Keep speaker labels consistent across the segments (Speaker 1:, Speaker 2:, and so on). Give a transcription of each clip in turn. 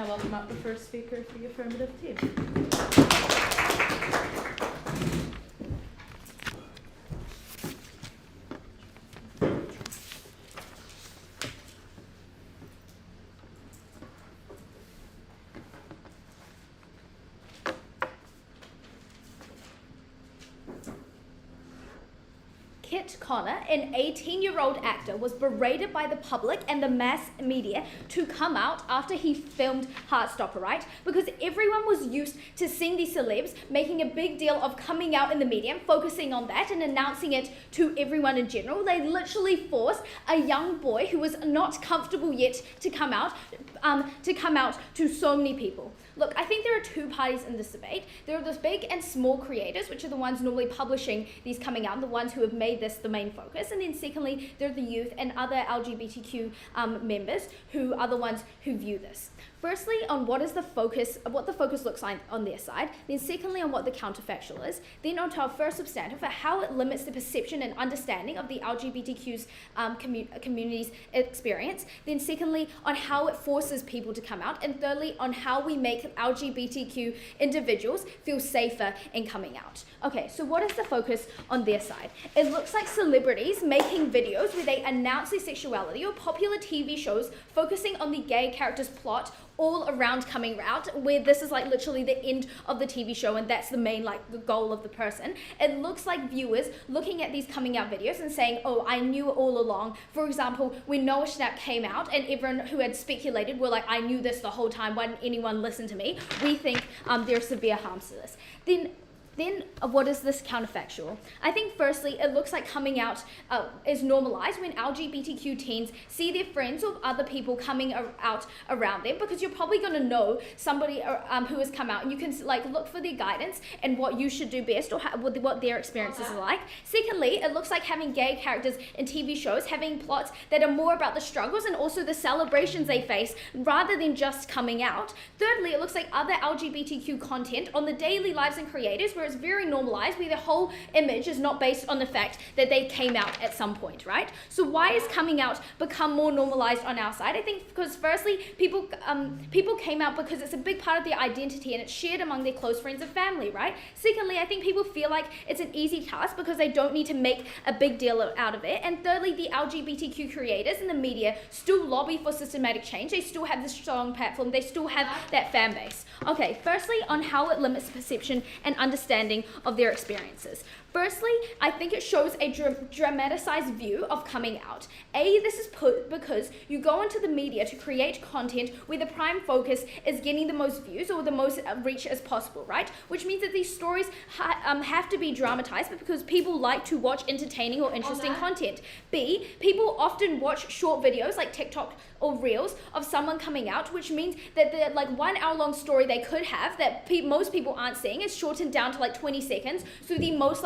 Speaker 1: now welcome up the first speaker for the Affirmative team.
Speaker 2: Connor, an 18-year-old actor, was berated by the public and the mass media to come out after he filmed Heartstopper, right? Because everyone was used to seeing these celebs making a big deal of coming out in the media and focusing on that and announcing it to everyone in general. They literally forced a young boy who was not comfortable yet to come out to so many people. Look, I think there are two parties in this debate. There are those big and small creators, which are the ones normally publishing these coming out, the ones who have made this the main focus. And then secondly, there are the youth and other LGBTQ members who are the ones who view this. Firstly, on what the focus looks like on their side, then secondly on what the counterfactual is, then on to our first substantive for how it limits the perception and understanding of the LGBTQ's community's experience, then secondly on how it forces people to come out, and thirdly on how we make LGBTQ individuals feel safer in coming out. Okay, so what is the focus on their side? It looks like celebrities making videos where they announce their sexuality, or popular TV shows focusing on the gay character's plot all around coming out, where this is like literally the end of the TV show and that's the main the goal of the person. It looks like viewers looking at these coming out videos and saying, oh, I knew it all along. For example, when Noah Schnapp came out and everyone who had speculated were like, I knew this the whole time, why didn't anyone listen to me? We think there are severe harms to this. Then what is this counterfactual? I think firstly, it looks like coming out is normalized when LGBTQ teens see their friends or other people coming out around them, because you're probably going to know somebody who has come out and you can look for their guidance and what you should do best, or what their experiences are like. Secondly, it looks like having gay characters in TV shows having plots that are more about the struggles and also the celebrations they face rather than just coming out. Thirdly, it looks like other LGBTQ content on the daily lives and creators where it's very normalized, where the whole image is not based on the fact that they came out at some point, right? So why is coming out become more normalized on our side? I think because firstly, people came out because it's a big part of their identity and it's shared among their close friends and family, right? Secondly, I think people feel like it's an easy task because they don't need to make a big deal out of it. And thirdly, the LGBTQ creators and the media still lobby for systematic change. They still have this strong platform. They still have that fan base. Okay, firstly, on how it limits perception and understanding of their experiences. Firstly, I think it shows a dramatized view of coming out. This is put because you go into the media to create content where the prime focus is getting the most views or the most reach as possible, right? Which means that these stories have to be dramatized because people like to watch entertaining or interesting content. B, people often watch short videos like TikTok or Reels of someone coming out, which means that the 1 hour long story they could have that most people aren't seeing is shortened down to 20 seconds. So the most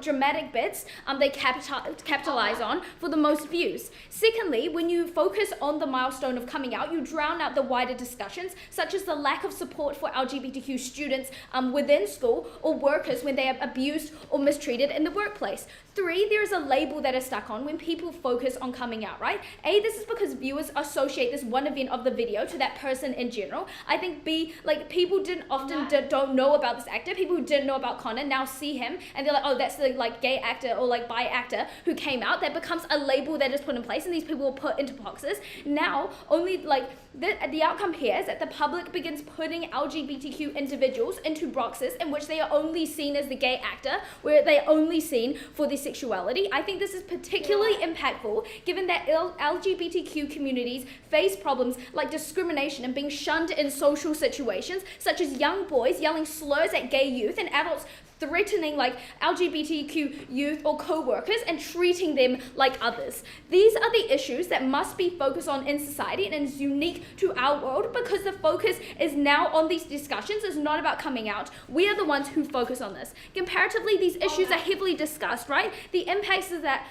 Speaker 2: dramatic bits they capitalize on for the most views. Secondly, when you focus on the milestone of coming out, you drown out the wider discussions, such as the lack of support for LGBTQ students within school or workers when they are abused or mistreated in the workplace. 3, there is a label that is stuck on when people focus on coming out, right? A, this is because viewers associate this one event of the video to that person in general. I think B, people don't know about this actor. People who didn't know about Connor now see him and they're like, oh, that's the gay actor or bi actor who came out. That becomes a label that is put in place and these people are put into boxes. Now, only the outcome here is that the public begins putting LGBTQ individuals into boxes in which they are only seen as the gay actor, where they are only seen for their sexuality. I think this is particularly impactful given that LGBTQ communities face problems like discrimination and being shunned in social situations, such as young boys yelling slurs at gay youth and adults threatening LGBTQ youth or co-workers and treating them like others. These are the issues that must be focused on in society, and it's unique to our world because the focus is now on these discussions. It's not about coming out. We are the ones who focus on this. Comparatively, these issues are heavily discussed, right? The impacts is that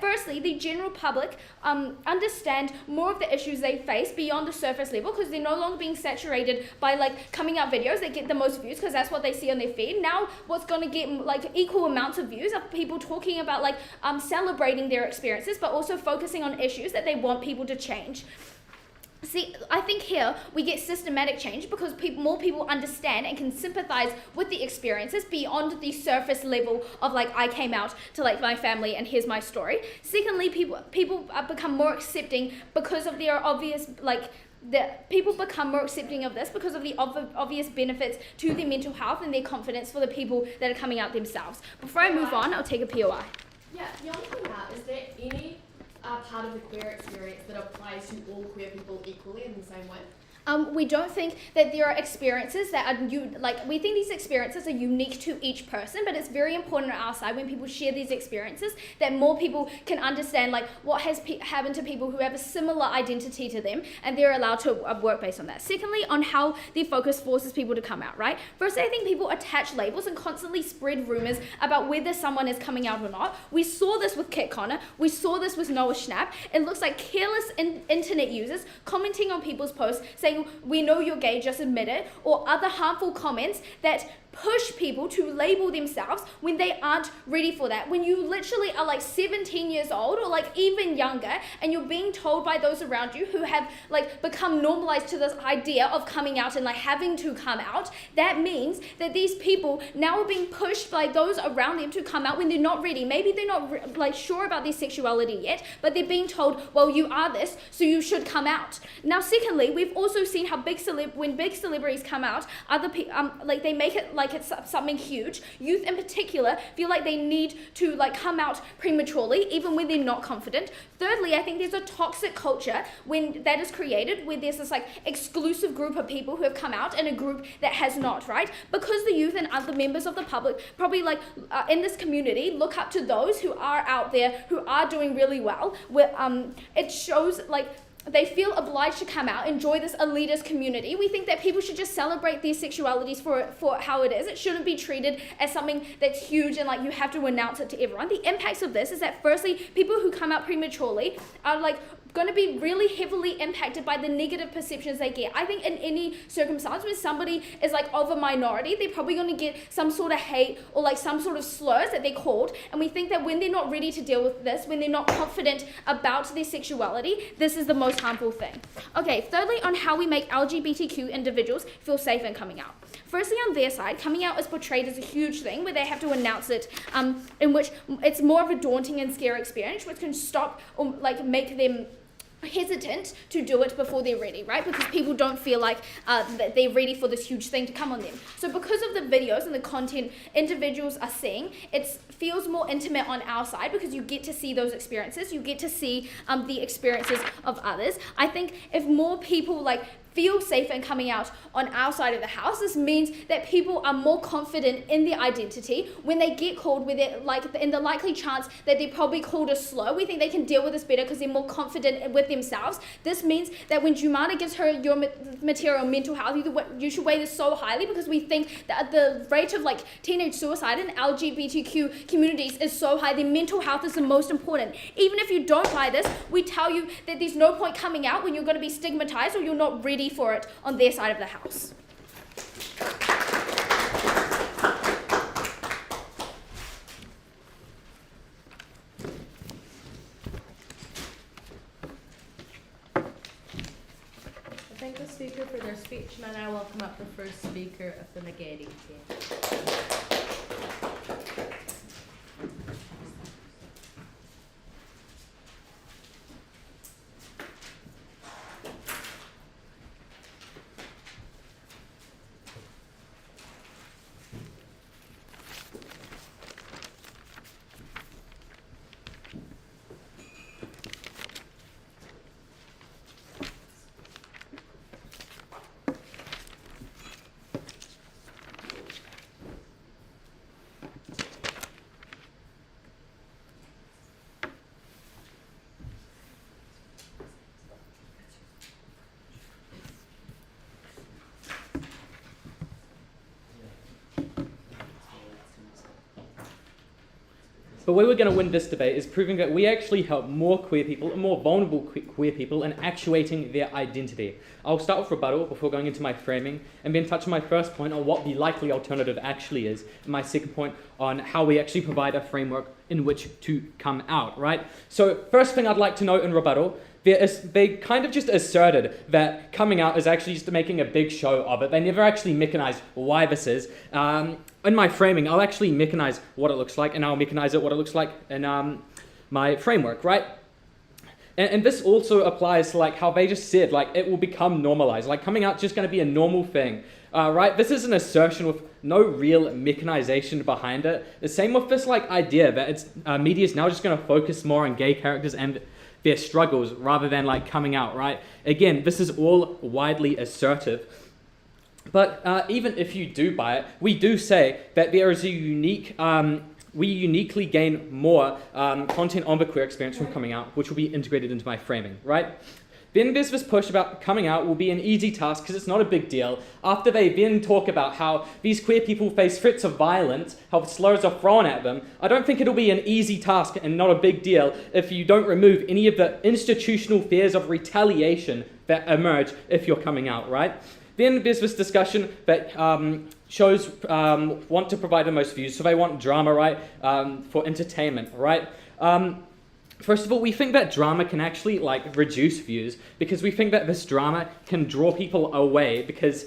Speaker 2: firstly, the general public understand more of the issues they face beyond the surface level because they're no longer being saturated by coming out videos that get the most views because that's what they see on their feed. Now, what's going to get equal amounts of views of people talking about celebrating their experiences, but also focusing on issues that they want people to change. See, I think here we get systematic change because more people understand and can sympathize with the experiences beyond the surface level of like, I came out to like my family and here's my story. Secondly, people become more accepting because of their obvious people become more accepting of this because of the obvious benefits to their mental health and their confidence for the people that are coming out themselves. Before I move on, I'll take a POI.
Speaker 3: Yeah, beyond that, is there any part of the queer experience that applies to all queer people equally in the same way?
Speaker 2: We don't think that there are experiences that are we think these experiences are unique to each person, but it's very important on our side when people share these experiences that more people can understand like what has happened to people who have a similar identity to them, and they're allowed to work based on that. Secondly, on how the focus forces people to come out, right? Firstly, I think people attach labels and constantly spread rumors about whether someone is coming out or not. We saw this with Kit Connor, we saw this with Noah Schnapp. It looks like careless internet users commenting on people's posts saying, "We know you're gay, just admit it," or other harmful comments that push people to label themselves when they aren't ready for that. When you literally are like 17 years old or like even younger, and you're being told by those around you who have like become normalized to this idea of coming out and like having to come out, that means that these people now are being pushed by those around them to come out when they're not ready. Maybe they're not like sure about their sexuality yet, but they're being told, well, you are this, so you should come out. Now, secondly, we've also seen how when big celebrities come out, other people they make it like it's something huge. Youth in particular feel like they need to like come out prematurely, even when they're not confident. Thirdly, I think there's a toxic culture when that is created, where there's this like exclusive group of people who have come out and a group that has not, right? Because the youth and other members of the public probably in this community look up to those who are out there, who are doing really well, where it shows like they feel obliged to come out, enjoy this elitist community. We think that people should just celebrate their sexualities for how it is. It shouldn't be treated as something that's huge and like you have to announce it to everyone. The impacts of this is that firstly, people who come out prematurely are like going to be really heavily impacted by the negative perceptions they get. I think in any circumstance where somebody is like of a minority, they're probably going to get some sort of hate or like some sort of slurs that they're called. And we think that when they're not ready to deal with this, when they're not confident about their sexuality, this is the most harmful thing. Okay, thirdly, on how we make LGBTQ individuals feel safe in coming out. Firstly, on their side, coming out is portrayed as a huge thing where they have to announce it, in which it's more of a daunting and scary experience, which can stop or like make them hesitant to do it before they're ready, right? Because people don't feel like that they're ready for this huge thing to come on them. So because of the videos and the content individuals are seeing, it feels more intimate on our side because you get to see those experiences, you get to see the experiences of others. I think if more people like feel safe in coming out on our side of the house, this means that people are more confident in their identity. When they get called, with it, like in the likely chance that they're probably called a slur, we think they can deal with this better because they're more confident with themselves. This means that when Jumana gives her your material mental health, you should weigh this so highly because we think that the rate of like teenage suicide in LGBTQ communities is so high. Their mental health is the most important. Even if you don't buy this, we tell you that there's no point coming out when you're going to be stigmatized or you're not ready for it on their side of the house.
Speaker 1: I thank the speaker for their speech, and I welcome up the first speaker of the negating team.
Speaker 4: But way we're going to win this debate is proving that we actually help more queer people and more vulnerable queer people in actuating their identity. I'll start with rebuttal before going into my framing, and then touch on my first point on what the likely alternative actually is, and my second point on how we actually provide a framework in which to come out, right? So first thing I'd like to note in rebuttal, they kind of just asserted that coming out is actually just making a big show of it. They never actually mechanized why this is. In my framing, I'll actually mechanize what it looks like, and I'll mechanize it what it looks like in my framework, right? And this also applies to like how they just said, like it will become normalized. Like coming out is just going to be a normal thing, right? This is an assertion with no real mechanization behind it. The same with this like idea that it's media is now just going to focus more on gay characters and their struggles rather than like coming out, right? Again, this is all widely assertive. But even if you do buy it, we do say that there is a unique we uniquely gain more content on the queer experience from coming out, which will be integrated into my framing, right? Then there's this push about coming out will be an easy task because it's not a big deal. After they then talk about how these queer people face threats of violence, how slurs are thrown at them, I don't think it'll be an easy task and not a big deal if you don't remove any of the institutional fears of retaliation that emerge if you're coming out, right? Then there's this discussion that shows want to provide the most views, so they want drama, right, for entertainment, right? First of all, we think that drama can actually like reduce views because we think that this drama can draw people away because,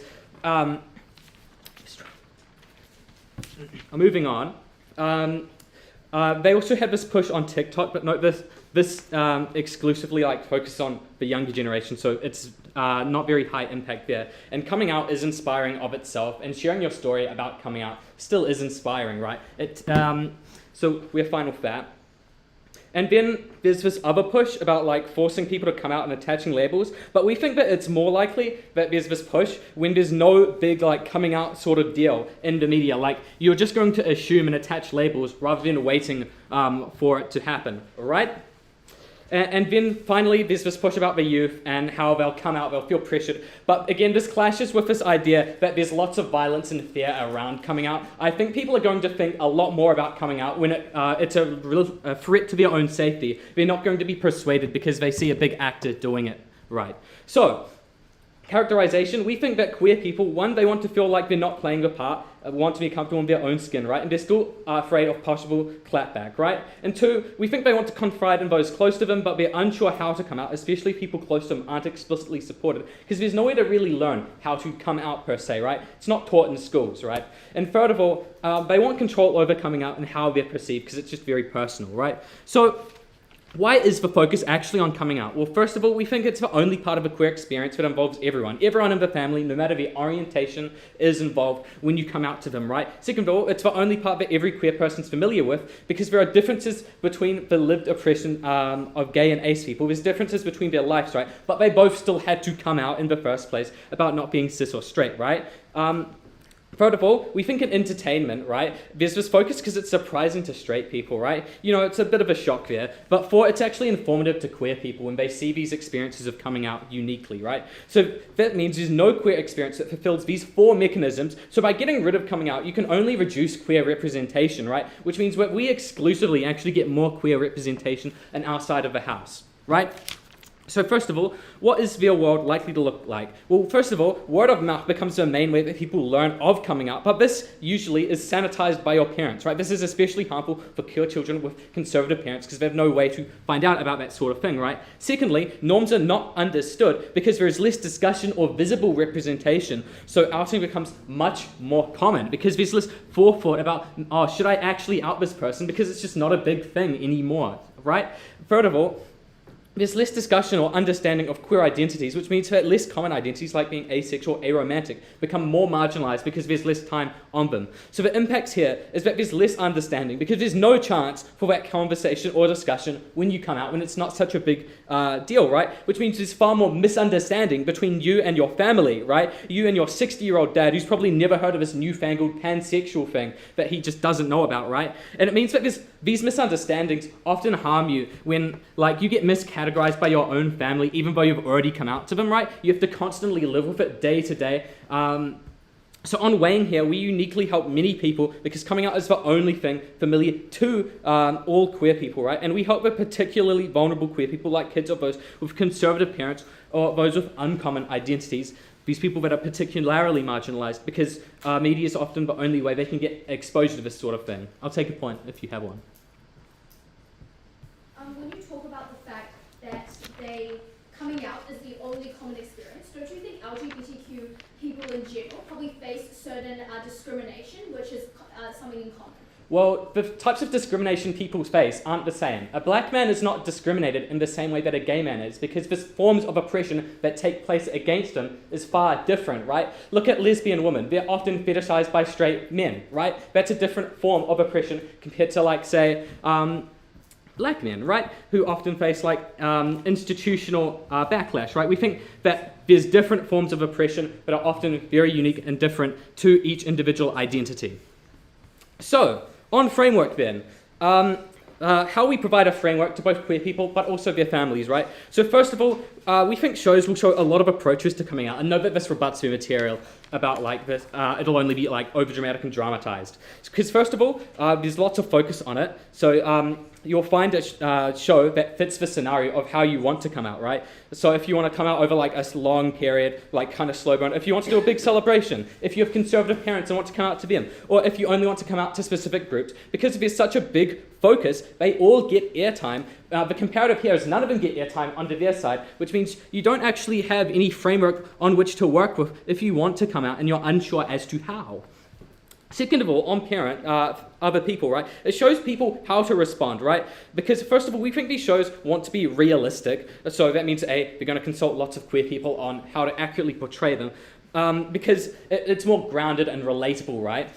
Speaker 4: moving on, they also had this push on TikTok, but note this exclusively like focuses on the younger generation, so it's not very high impact there. And coming out is inspiring of itself, and sharing your story about coming out still is inspiring, right? So we're fine with that. And then there's this other push about like forcing people to come out and attaching labels, but we think that it's more likely that there's this push when there's no big like coming out sort of deal in the media. Like you're just going to assume and attach labels rather than waiting for it to happen, right? And then finally, there's this push about the youth and how they'll come out, they'll feel pressured. But again, this clashes with this idea that there's lots of violence and fear around coming out. I think people are going to think a lot more about coming out when it's a threat to their own safety. They're not going to be persuaded because they see a big actor doing it right. So, characterization, we think that queer people, one, they want to feel like they're not playing a part, want to be comfortable in their own skin, right? And they're still afraid of possible clapback, right? And two, we think they want to confide in those close to them, but they're unsure how to come out, especially people close to them aren't explicitly supported, because there's no way to really learn how to come out per se, right? It's not taught in schools, right? And third of all, they want control over coming out and how they're perceived, because it's just very personal, right? So, why is the focus actually on coming out? Well, first of all, we think it's the only part of a queer experience that involves everyone. Everyone in the family, no matter the orientation, is involved when you come out to them, right? Second of all, it's the only part that every queer person's familiar with because there are differences between the lived oppression of gay and ace people. There's differences between their lives, right? But they both still had to come out in the first place about not being cis or straight, right? Third of all, we think in entertainment, right, there's this focus because it's surprising to straight people, right? You know, it's a bit of a shock there. But four, it's actually informative to queer people when they see these experiences of coming out uniquely, right? So that means there's no queer experience that fulfills these four mechanisms. So by getting rid of coming out, you can only reduce queer representation, right? Which means that we exclusively actually get more queer representation in our side of the house, right? So first of all, what is their world likely to look like? Well, first of all, word of mouth becomes the main way that people learn of coming out, but this usually is sanitized by your parents, right? This is especially harmful for queer children with conservative parents because they have no way to find out about that sort of thing, right? Secondly, norms are not understood because there is less discussion or visible representation, so outing becomes much more common because there's less forethought about, oh, should I actually out this person? Because it's just not a big thing anymore, right? Third of all, there's less discussion or understanding of queer identities, which means that less common identities like being asexual, aromantic, become more marginalized because there's less time on them. So the impacts here is that there's less understanding because there's no chance for that conversation or discussion when you come out, when it's not such a big deal, right? Which means there's far more misunderstanding between you and your family, right? You and your 60-year-old dad who's probably never heard of this newfangled pansexual thing that he just doesn't know about, right? And it means that these misunderstandings often harm you when, like, you get miscategorized by your own family, even though you've already come out to them, right? You have to constantly live with it day to day. So on weighing here, we uniquely help many people because coming out is the only thing familiar to all queer people, right? And we help with particularly vulnerable queer people like kids or those with conservative parents or those with uncommon identities. These people that are particularly marginalized because media is often the only way they can get exposure to this sort of thing. I'll take a point if you have one.
Speaker 2: When you talk about the fact that they coming out is the only common experience, don't you think LGBTQ people in general probably face certain discrimination, which is something in common?
Speaker 4: Well, the types of discrimination people face aren't the same. A black man is not discriminated in the same way that a gay man is, because the forms of oppression that take place against them is far different, right? Look at lesbian women. They're often fetishized by straight men, right? That's a different form of oppression compared to, like, say, black men, right? Who often face, like, institutional backlash, right? We think that there's different forms of oppression that are often very unique and different to each individual identity. So, on framework then, how we provide a framework to both queer people but also their families, right? So first of all, we think shows will show a lot of approaches to coming out. I know that this rebuts the material about like this, it'll only be like overdramatic and dramatized. Because first of all, there's lots of focus on it. So you'll find a show that fits the scenario of how you want to come out, right? So if you want to come out over like a long period, like kind of slow burn, if you want to do a big celebration, if you have conservative parents and want to come out to them, or if you only want to come out to specific groups, because there's such a big focus, they all get airtime. The comparative here is none of them get airtime under their side, which means you don't actually have any framework on which to work with if you want to come out and you're unsure as to how. Second of all, on parent, other people, right? It shows people how to respond, right? Because first of all, we think these shows want to be realistic. So that means they're going to consult lots of queer people on how to accurately portray them, because it's more grounded and relatable, right?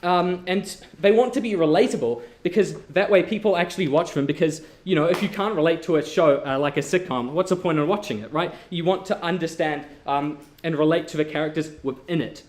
Speaker 4: And they want to be relatable because that way people actually watch them, because, you know, if you can't relate to a show like a sitcom, what's the point of watching it, right? You want to understand and relate to the characters within it.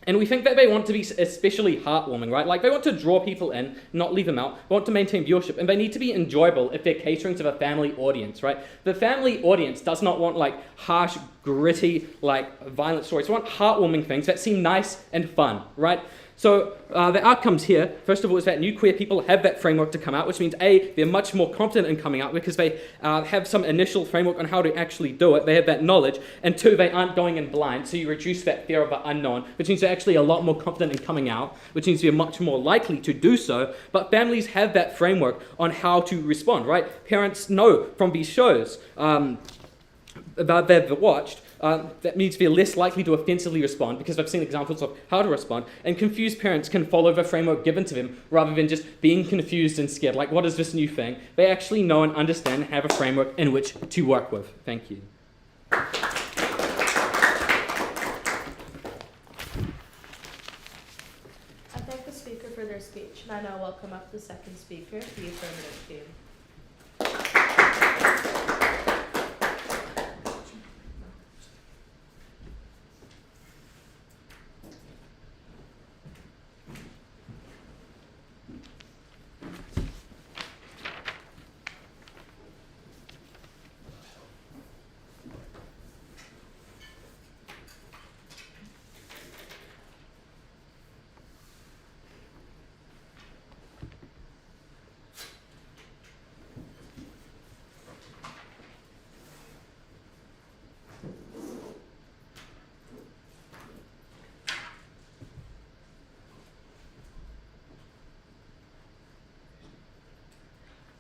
Speaker 4: And we think that they want to be especially heartwarming, right? Like, they want to draw people in, not leave them out. They want to maintain viewership, and they need to be enjoyable if they're catering to the family audience, right? The family audience does not want, like, harsh, gritty, like, violent stories. They want heartwarming things that seem nice and fun, right? So the outcomes here, first of all, is that new queer people have that framework to come out, which means A, they're much more confident in coming out because they have some initial framework on how to actually do it. They have that knowledge. And two, they aren't going in blind, so you reduce that fear of the unknown, which means they're actually a lot more confident in coming out, which means they're much more likely to do so. But families have that framework on how to respond, right? Parents know from these shows that they've watched, that means they're less likely to offensively respond because they've seen examples of how to respond, and confused parents can follow the framework given to them rather than just being confused and scared, like, what is this new thing? They actually know and understand and have a framework in which to work with. Thank you.
Speaker 1: I thank the speaker for their speech, and I now welcome up the second speaker, the Affirmative team.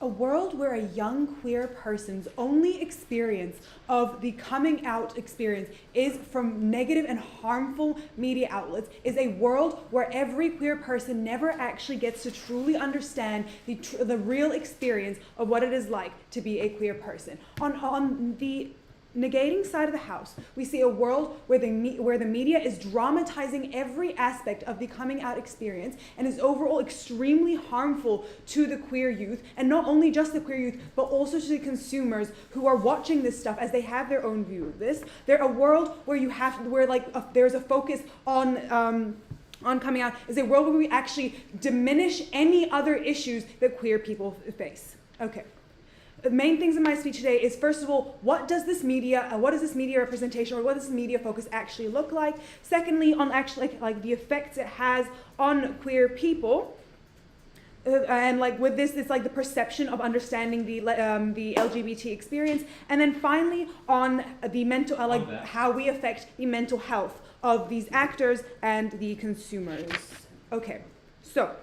Speaker 5: A world where a young queer person's only experience of the coming out experience is from negative and harmful media outlets is a world where every queer person never actually gets to truly understand the real experience of what it is like to be a queer person. On the negating side of the house, we see a world where the media is dramatizing every aspect of the coming out experience and is overall extremely harmful to the queer youth, and not only just the queer youth, but also to the consumers who are watching this stuff as they have their own view of this. They're a world where there's a focus on coming out, is a world where we actually diminish any other issues that queer people face. Okay. The main things in my speech today is, first of all, what does this media representation, or what does this media focus actually look like? Secondly, on actually like the effects it has on queer people. And like with this, it's like the perception of understanding the LGBT experience. And then finally, on the mental, how we affect the mental health of these actors and the consumers. Okay, so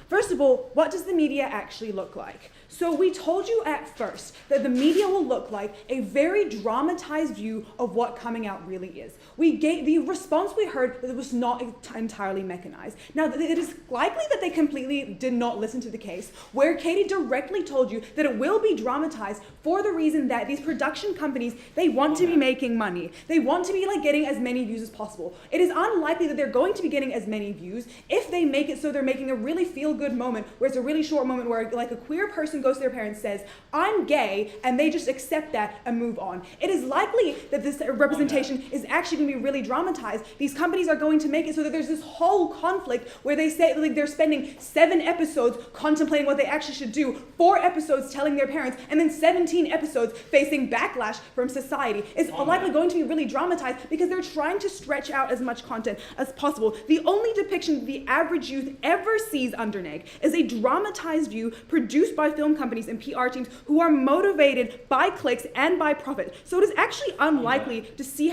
Speaker 5: first of all, what does the media actually look like? So we told you at first that the media will look like a very dramatized view of what coming out really is. The response we heard that it was not entirely mechanized. Now, it is likely that they completely did not listen to the case, where Katie directly told you that it will be dramatized for the reason that these production companies, they want to be making money. They want to be like getting as many views as possible. It is unlikely that they're going to be getting as many views if they make it so they're making a really feel-good moment, where it's a really short moment where like a queer person goes to their parents, says, I'm gay, and they just accept that and move on. It is likely that this representation is actually going to be really dramatized. These companies are going to make it so that there's this whole conflict where they say like they're spending 7 episodes contemplating what they actually should do, 4 episodes telling their parents, and then 17 episodes facing backlash from society. It's likely going to be really dramatized because they're trying to stretch out as much content as possible. The only depiction the average youth ever sees under NEG is a dramatized view produced by film companies and PR teams who are motivated by clicks and by profit. So it is actually unlikely to see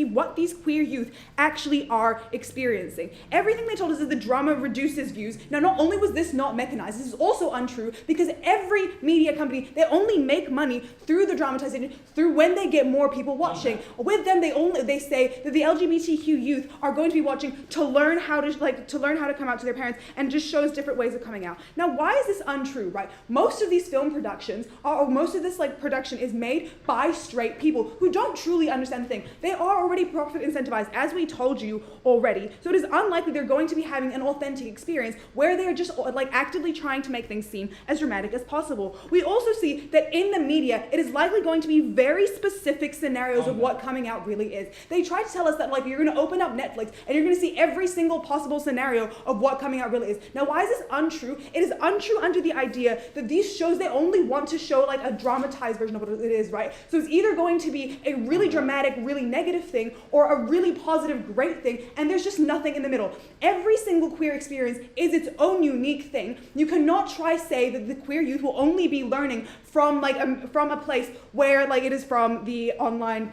Speaker 5: what these queer youth actually are experiencing. Everything they told us is the drama reduces views. Now, not only was this not mechanized, this is also untrue because every media company, they only make money through the dramatization, through when they get more people watching. With them, they say that the LGBTQ youth are going to be watching to learn how to come out to their parents, and just shows different ways of coming out. Now, why is this untrue, right? Most of these film productions, most of this production is made by straight people who don't truly understand the thing. They are already profit incentivized, as we told you already. So it is unlikely they're going to be having an authentic experience where they are just actively trying to make things seem as dramatic as possible. We also see that in the media, it is likely going to be very specific scenarios of what coming out really is. They try to tell us that you're going to open up Netflix and you're going to see every single possible scenario of what coming out really is. Now, why is this untrue? It is untrue under the idea that these shows, they only want to show a dramatized version of what it is, right? So it's either going to be a really dramatic, really negative thing, or a really positive, great thing, and there's just nothing in the middle. Every single queer experience is its own unique thing. You cannot say that the queer youth will only be learning from a place where it is from the online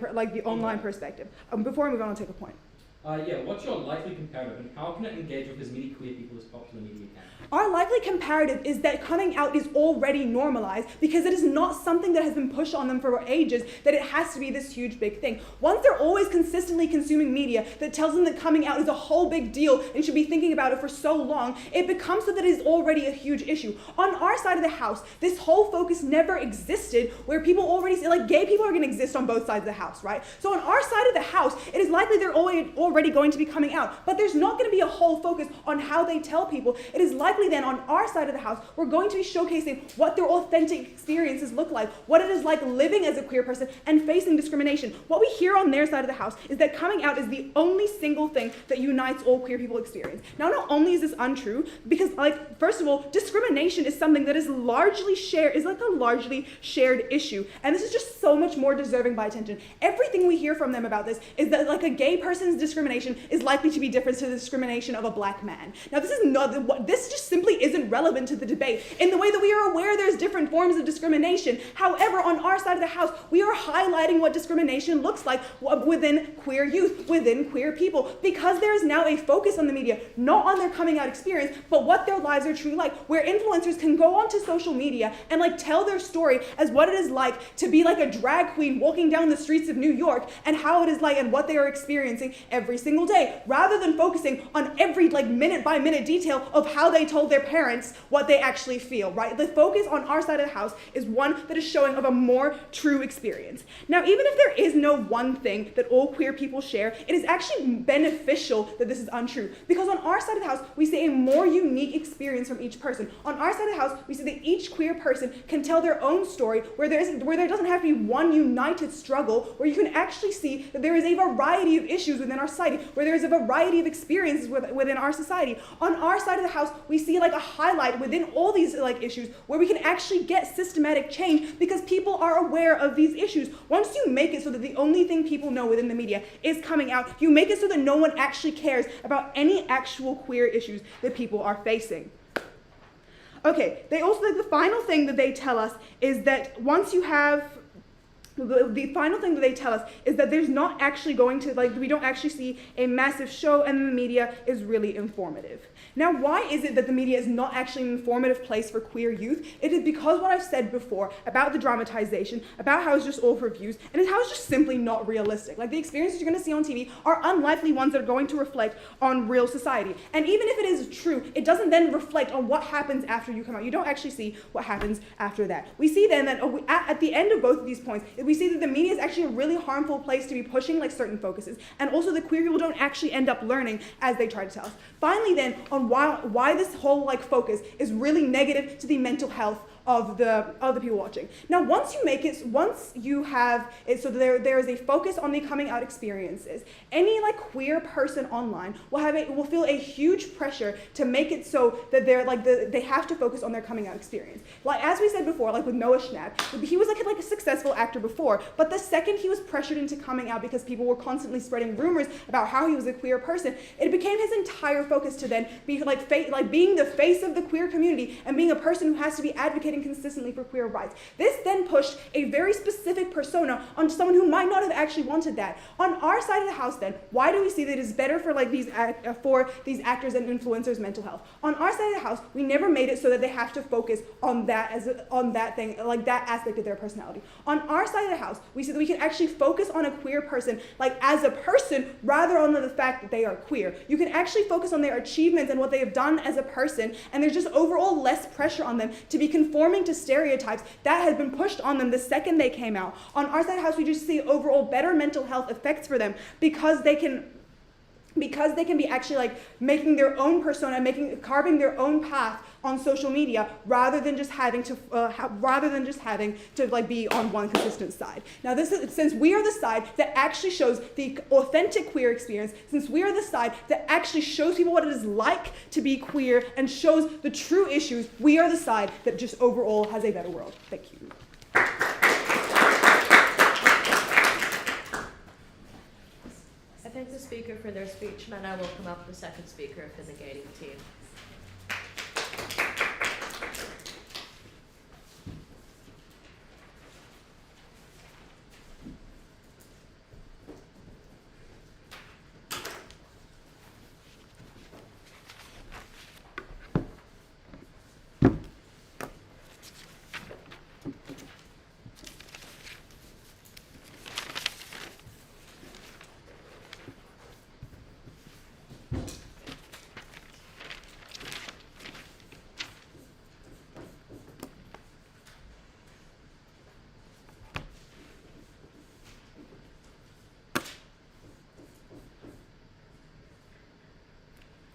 Speaker 5: perspective. Before I move on, I'll take a point.
Speaker 4: What's your likely comparative, and how can it engage with as many queer people as popular media can?
Speaker 5: Our likely comparative is that coming out is already normalized because it is not something that has been pushed on them for ages, that it has to be this huge big thing. Once they're always consistently consuming media that tells them that coming out is a whole big deal and should be thinking about it for so long, it becomes so that it is already a huge issue. On our side of the house, this whole focus never existed, where people already say, gay people are going to exist on both sides of the house, right? So on our side of the house, it is likely they're already going to be coming out, but there's not going to be a whole focus on how they tell people. It is likely then on our side of the house, we're going to be showcasing what their authentic experiences look like, what it is like living as a queer person and facing discrimination. What we hear on their side of the house is that coming out is the only single thing that unites all queer people experience. Now, not only is this untrue, because first of all, discrimination is something that is largely shared, is a largely shared issue. And this is just so much more deserving by attention. Everything we hear from them about this is that a gay person's discrimination is likely to be different to the discrimination of a black man. Now, this just simply isn't relevant to the debate in the way that we are aware there's different forms of discrimination. However, on our side of the house, we are highlighting what discrimination looks like within queer youth, within queer people, because there is now a focus on the media, not on their coming out experience, but what their lives are truly like, where influencers can go onto social media and tell their story as what it is like to be a drag queen walking down the streets of New York, and how it is and what they are experiencing every single day, rather than focusing on every minute by minute detail of how they told their parents what they actually feel, right? The focus on our side of the house is one that is showing of a more true experience. Now, even if there is no one thing that all queer people share, it is actually beneficial that this is untrue, because on our side of the house, we see a more unique experience from each person. On our side of the house, we see that each queer person can tell their own story, where there doesn't have to be one united struggle, where you can actually see that there is a variety of issues within our society, where there is a variety of experiences within our society. On our side of the house, we see a highlight within all these issues where we can actually get systematic change because people are aware of these issues. Once you make it so that the only thing people know within the media is coming out, you make it so that no one actually cares about any actual queer issues that people are facing. Okay, they also, the final thing that they tell us is that once you have the final thing that they tell us is that there's not actually going to, like, we don't actually see a massive show, and the media is really informative. Now, why is it that the media is not actually an informative place for queer youth? It is because what I've said before about the dramatization, about how it's just all for views, and how it's just simply not realistic. Like, the experiences you're going to see on TV are unlikely ones that are going to reflect on real society. And even if it is true, it doesn't then reflect on what happens after you come out. You don't actually see what happens after that. We see then that at the end of both of these points, we see that the media is actually a really harmful place to be pushing like certain focuses, and also the queer people don't actually end up learning as they try to tell us. Finally then, on why this whole like focus is really negative to the mental health of the people watching. Now, once you have it, so there is a focus on the coming out experiences. Any like queer person online will feel a huge pressure to make it so that they have to focus on their coming out experience. Like as we said before, like with Noah Schnapp, he was like a successful actor before, but the second he was pressured into coming out because people were constantly spreading rumors about how he was a queer person, it became his entire focus to then be like being the face of the queer community and being a person who has to be advocating consistently for queer rights. This then pushed a very specific persona on someone who might not have actually wanted that. On our side of the house then, why do we see that it is better for like these actors and influencers' mental health? On our side of the house, we never made it so that they have to focus on that aspect of their personality. On our side of the house, we see that we can actually focus on a queer person like as a person rather on the fact that they are queer. You can actually focus on their achievements and what they have done as a person, and there's just overall less pressure on them to be conforming to stereotypes that had been pushed on them the second they came out. On our side of the house, we just see overall better mental health effects for them because they can be actually like making their own persona, carving their own path on social media rather than just having to like be on one consistent side. Now since we are the side that actually shows the authentic queer experience, since we are the side that actually shows people what it is like to be queer and shows the true issues, we are the side that just overall has a better world. Thank you.
Speaker 1: I thank the speaker for their speech, and I will come up the second speaker for the gating team.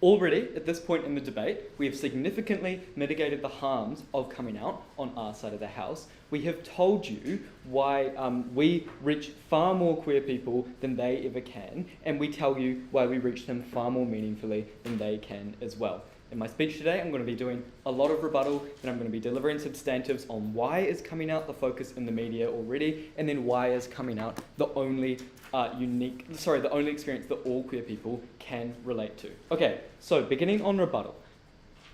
Speaker 4: Already, at this point in the debate, we have significantly mitigated the harms of coming out on our side of the house. We have told you why we reach far more queer people than they ever can, and we tell you why we reach them far more meaningfully than they can as well. In my speech today, I'm going to be doing a lot of rebuttal, and I'm going to be delivering substantives on why is coming out the focus in the media already, and then why is coming out the only experience that all queer people can relate to. Okay, so beginning on rebuttal.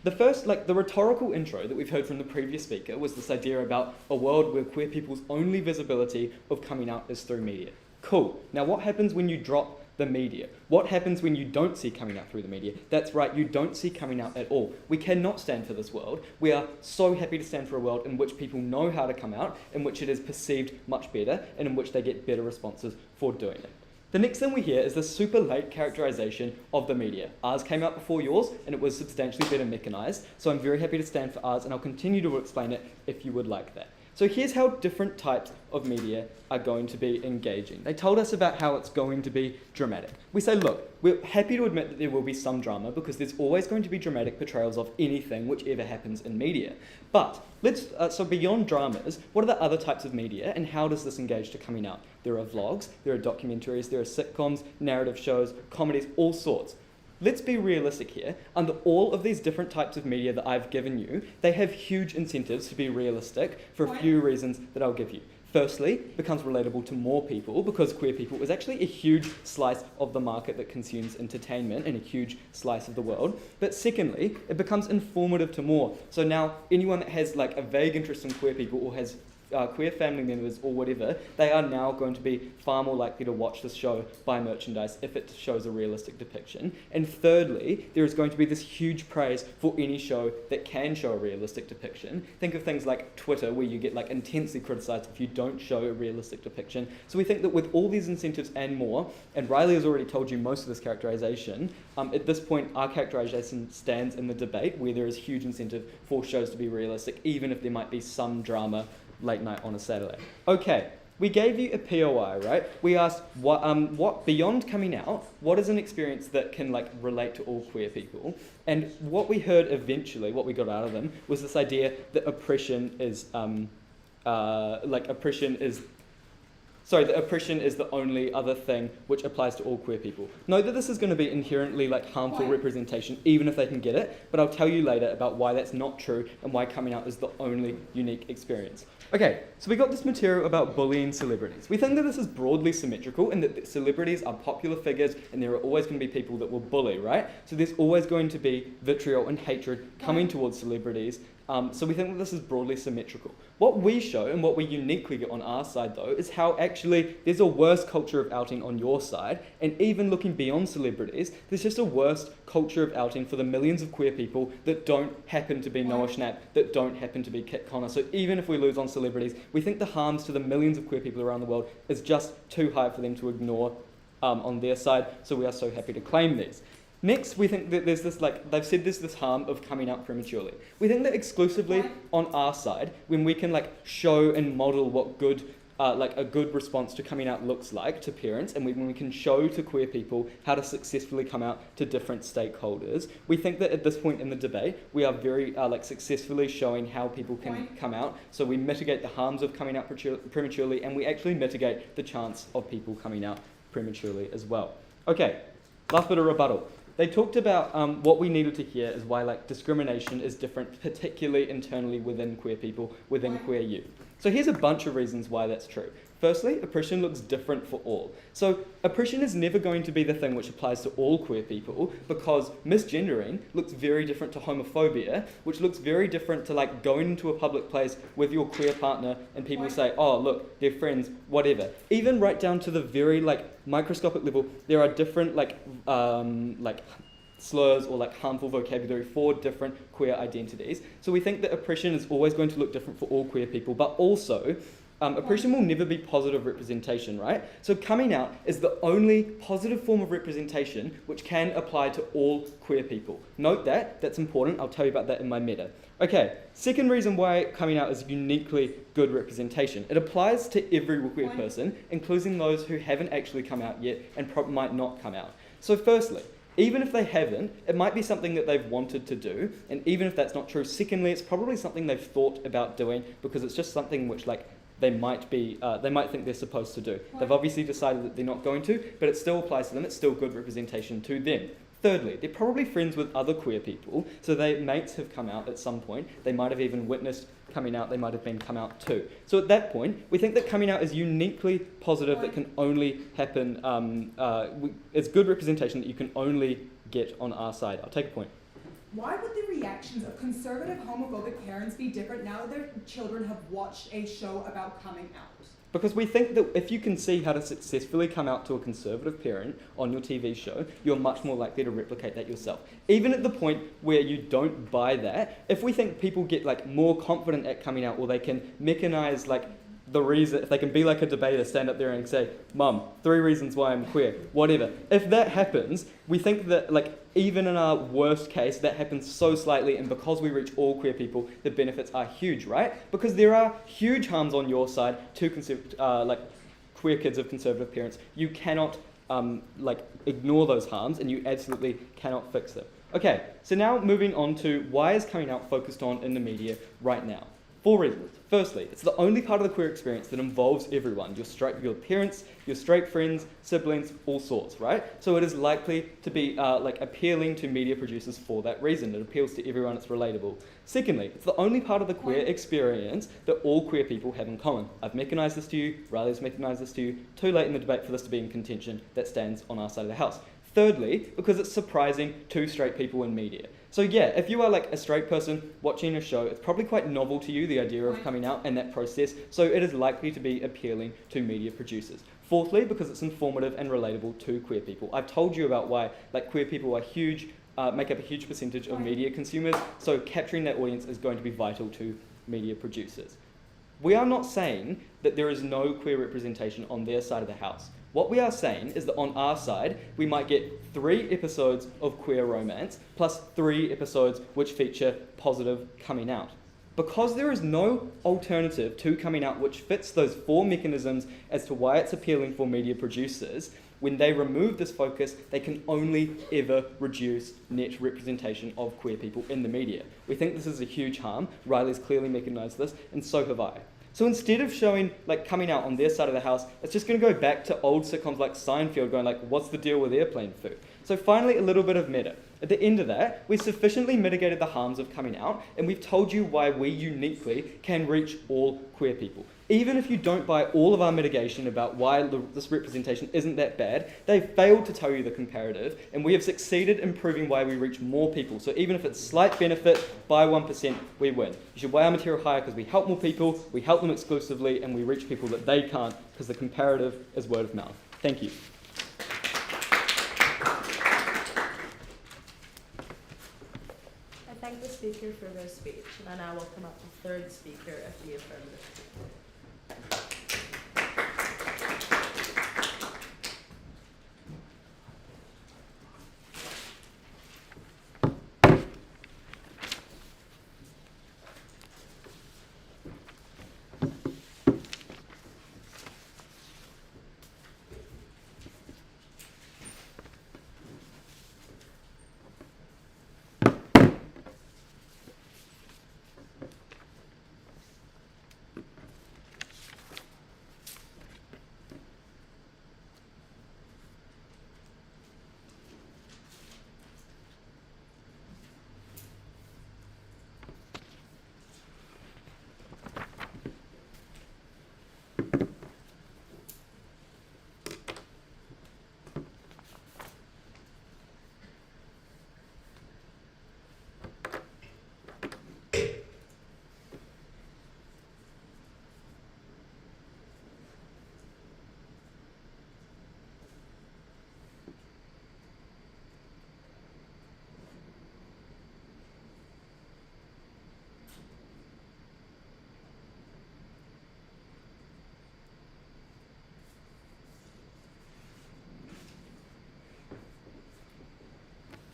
Speaker 4: The first, the rhetorical intro that we've heard from the previous speaker was this idea about a world where queer people's only visibility of coming out is through media. Cool. Now what happens when you drop the media? What happens when you don't see coming out through the media? That's right, you don't see coming out at all. We cannot stand for this world. We are so happy to stand for a world in which people know how to come out, in which it is perceived much better, and in which they get better responses for doing it. The next thing we hear is this super late characterization of the media. Ours came out before yours, and it was substantially better mechanized, so I'm very happy to stand for ours, and I'll continue to explain it if you would like that. So here's how different types of media are going to be engaging. They told us about how it's going to be dramatic. We say, look, we're happy to admit that there will be some drama because there's always going to be dramatic portrayals of anything, whichever happens in media. But so beyond dramas, what are the other types of media and how does this engage to coming out? There are vlogs, there are documentaries, there are sitcoms, narrative shows, comedies, all sorts. Let's be realistic here. Under all of these different types of media that I've given you, they have huge incentives to be realistic for a few reasons that I'll give you. Firstly, it becomes relatable to more people because queer people is actually a huge slice of the market that consumes entertainment and a huge slice of the world. But secondly, it becomes informative to more. So now anyone that has a vague interest in queer people or has
Speaker 6: queer family members or whatever, they are now going to be far more likely to watch this show, buy merchandise if it shows a realistic depiction. And thirdly, there is going to be this huge praise for any show that can show a realistic depiction. Think of things like Twitter, where you get like intensely criticized if you don't show a realistic depiction. So we think that with all these incentives and more, and Riley has already told you most of this characterization, at this point our characterization stands in the debate where there is huge incentive for shows to be realistic, even if there might be some drama late night on a Saturday. Okay, we gave you a POI, right? We asked what beyond coming out, what is an experience that can like relate to all queer people? And what we heard eventually, what we got out of them, was this idea that oppression is oppression is the only other thing which applies to all queer people. Note that this is going to be inherently like harmful representation, even if they can get it, but I'll tell you later about why that's not true and why coming out is the only unique experience. Okay, so we got this material about bullying celebrities. We think that this is broadly symmetrical and that celebrities are popular figures and there are always going to be people that will bully, right? So there's always going to be vitriol and hatred coming towards celebrities. So we think that this is broadly symmetrical. What we show and what we uniquely get on our side though is how actually there's a worse culture of outing on your side, and even looking beyond celebrities, there's just a worse culture of outing for the millions of queer people that don't happen to be Noah Schnapp, that don't happen to be Kit Connor. So even if we lose on celebrities, we think the harms to the millions of queer people around the world is just too high for them to ignore on their side, so we are so happy to claim these. Next, we think that there's this, like, they've said there's this harm of coming out prematurely. We think that exclusively on our side, when we can, like, show and model what good, a good response to coming out looks like to parents, and when we can show to queer people how to successfully come out to different stakeholders, we think that at this point in the debate, we are very, successfully showing how people can come out. So we mitigate the harms of coming out prematurely, and we actually mitigate the chance of people coming out prematurely as well. Okay, last bit of rebuttal. They talked about what we needed to hear is why discrimination is different, particularly internally within queer people, within queer youth. So here's a bunch of reasons why that's true. Firstly, oppression looks different for all. So oppression is never going to be the thing which applies to all queer people, because misgendering looks very different to homophobia, which looks very different to going into a public place with your queer partner and people say, oh look, they're friends, whatever. Even right down to the very microscopic level, there are different slurs or harmful vocabulary for different queer identities. So we think that oppression is always going to look different for all queer people, but also oppression will never be positive representation, right? So coming out is the only positive form of representation which can apply to all queer people. Note that, that's important. I'll tell you about that in my meta. Okay, second reason why coming out is uniquely good representation. It applies to every queer person, including those who haven't actually come out yet and might not come out. So firstly, even if they haven't, it might be something that they've wanted to do, and even if that's not true, secondly, it's probably something they've thought about doing because it's just something which they might think they're supposed to do. They've obviously decided that they're not going to, but it still applies to them. It's still good representation to them. Thirdly, they're probably friends with other queer people, so their mates have come out at some point. They might have even witnessed coming out. They might have been come out too. So at that point, we think that coming out is uniquely positive. That can only happen. It's good representation that you can only get on our side. I'll take a point.
Speaker 5: Why would the reactions of conservative homophobic parents be different now that their children have watched a show about coming out?
Speaker 6: Because we think that if you can see how to successfully come out to a conservative parent on your TV show, you're much more likely to replicate that yourself. Even at the point where you don't buy that, if we think people get more confident at coming out, or they can mechanize the reason, if they can be like a debater, stand up there and say, Mum, 3 reasons why I'm queer, whatever. If that happens, we think that even in our worst case, that happens so slightly, and because we reach all queer people, the benefits are huge, right? Because there are huge harms on your side to queer kids of conservative parents. You cannot ignore those harms, and you absolutely cannot fix them. Okay, so now moving on to why is coming out focused on in the media right now? 4 reasons. Firstly, it's the only part of the queer experience that involves everyone, your parents, your straight friends, siblings, all sorts, right? So it is likely to be appealing to media producers for that reason. It appeals to everyone, it's relatable. Secondly, it's the only part of the queer experience that all queer people have in common. I've mechanized this to you, Riley's mechanized this to you, too late in the debate for this to be in contention, that stands on our side of the house. Thirdly, because it's surprising to straight people in media. So yeah, if you are like a straight person watching a show, it's probably quite novel to you, the idea of coming out and that process, so it is likely to be appealing to media producers. Fourthly, because it's informative and relatable to queer people. I've told you about why like queer people are make up a huge percentage of media consumers, so capturing that audience is going to be vital to media producers. We are not saying that there is no queer representation on their side of the house. What we are saying is that on our side, we might get 3 episodes of queer romance, plus 3 episodes which feature positive coming out. Because there is no alternative to coming out which fits those 4 mechanisms as to why it's appealing for media producers, when they remove this focus, they can only ever reduce net representation of queer people in the media. We think this is a huge harm. Riley's clearly mechanized this, and so have I. So instead of showing like coming out on their side of the house, it's just going to go back to old sitcoms like Seinfeld going like, what's the deal with airplane food? So finally, a little bit of meta. At the end of that, we sufficiently mitigated the harms of coming out, and we've told you why we uniquely can reach all queer people. Even if you don't buy all of our mitigation about why this representation isn't that bad, they've failed to tell you the comparative, and we have succeeded in proving why we reach more people. So even if it's slight benefit by 1%, we win. You should weigh our material higher because we help more people, we help them exclusively, and we reach people that they can't because the comparative is word of mouth. Thank you.
Speaker 1: I thank the speaker for their speech, and I now welcome up the third speaker of the Affirmative.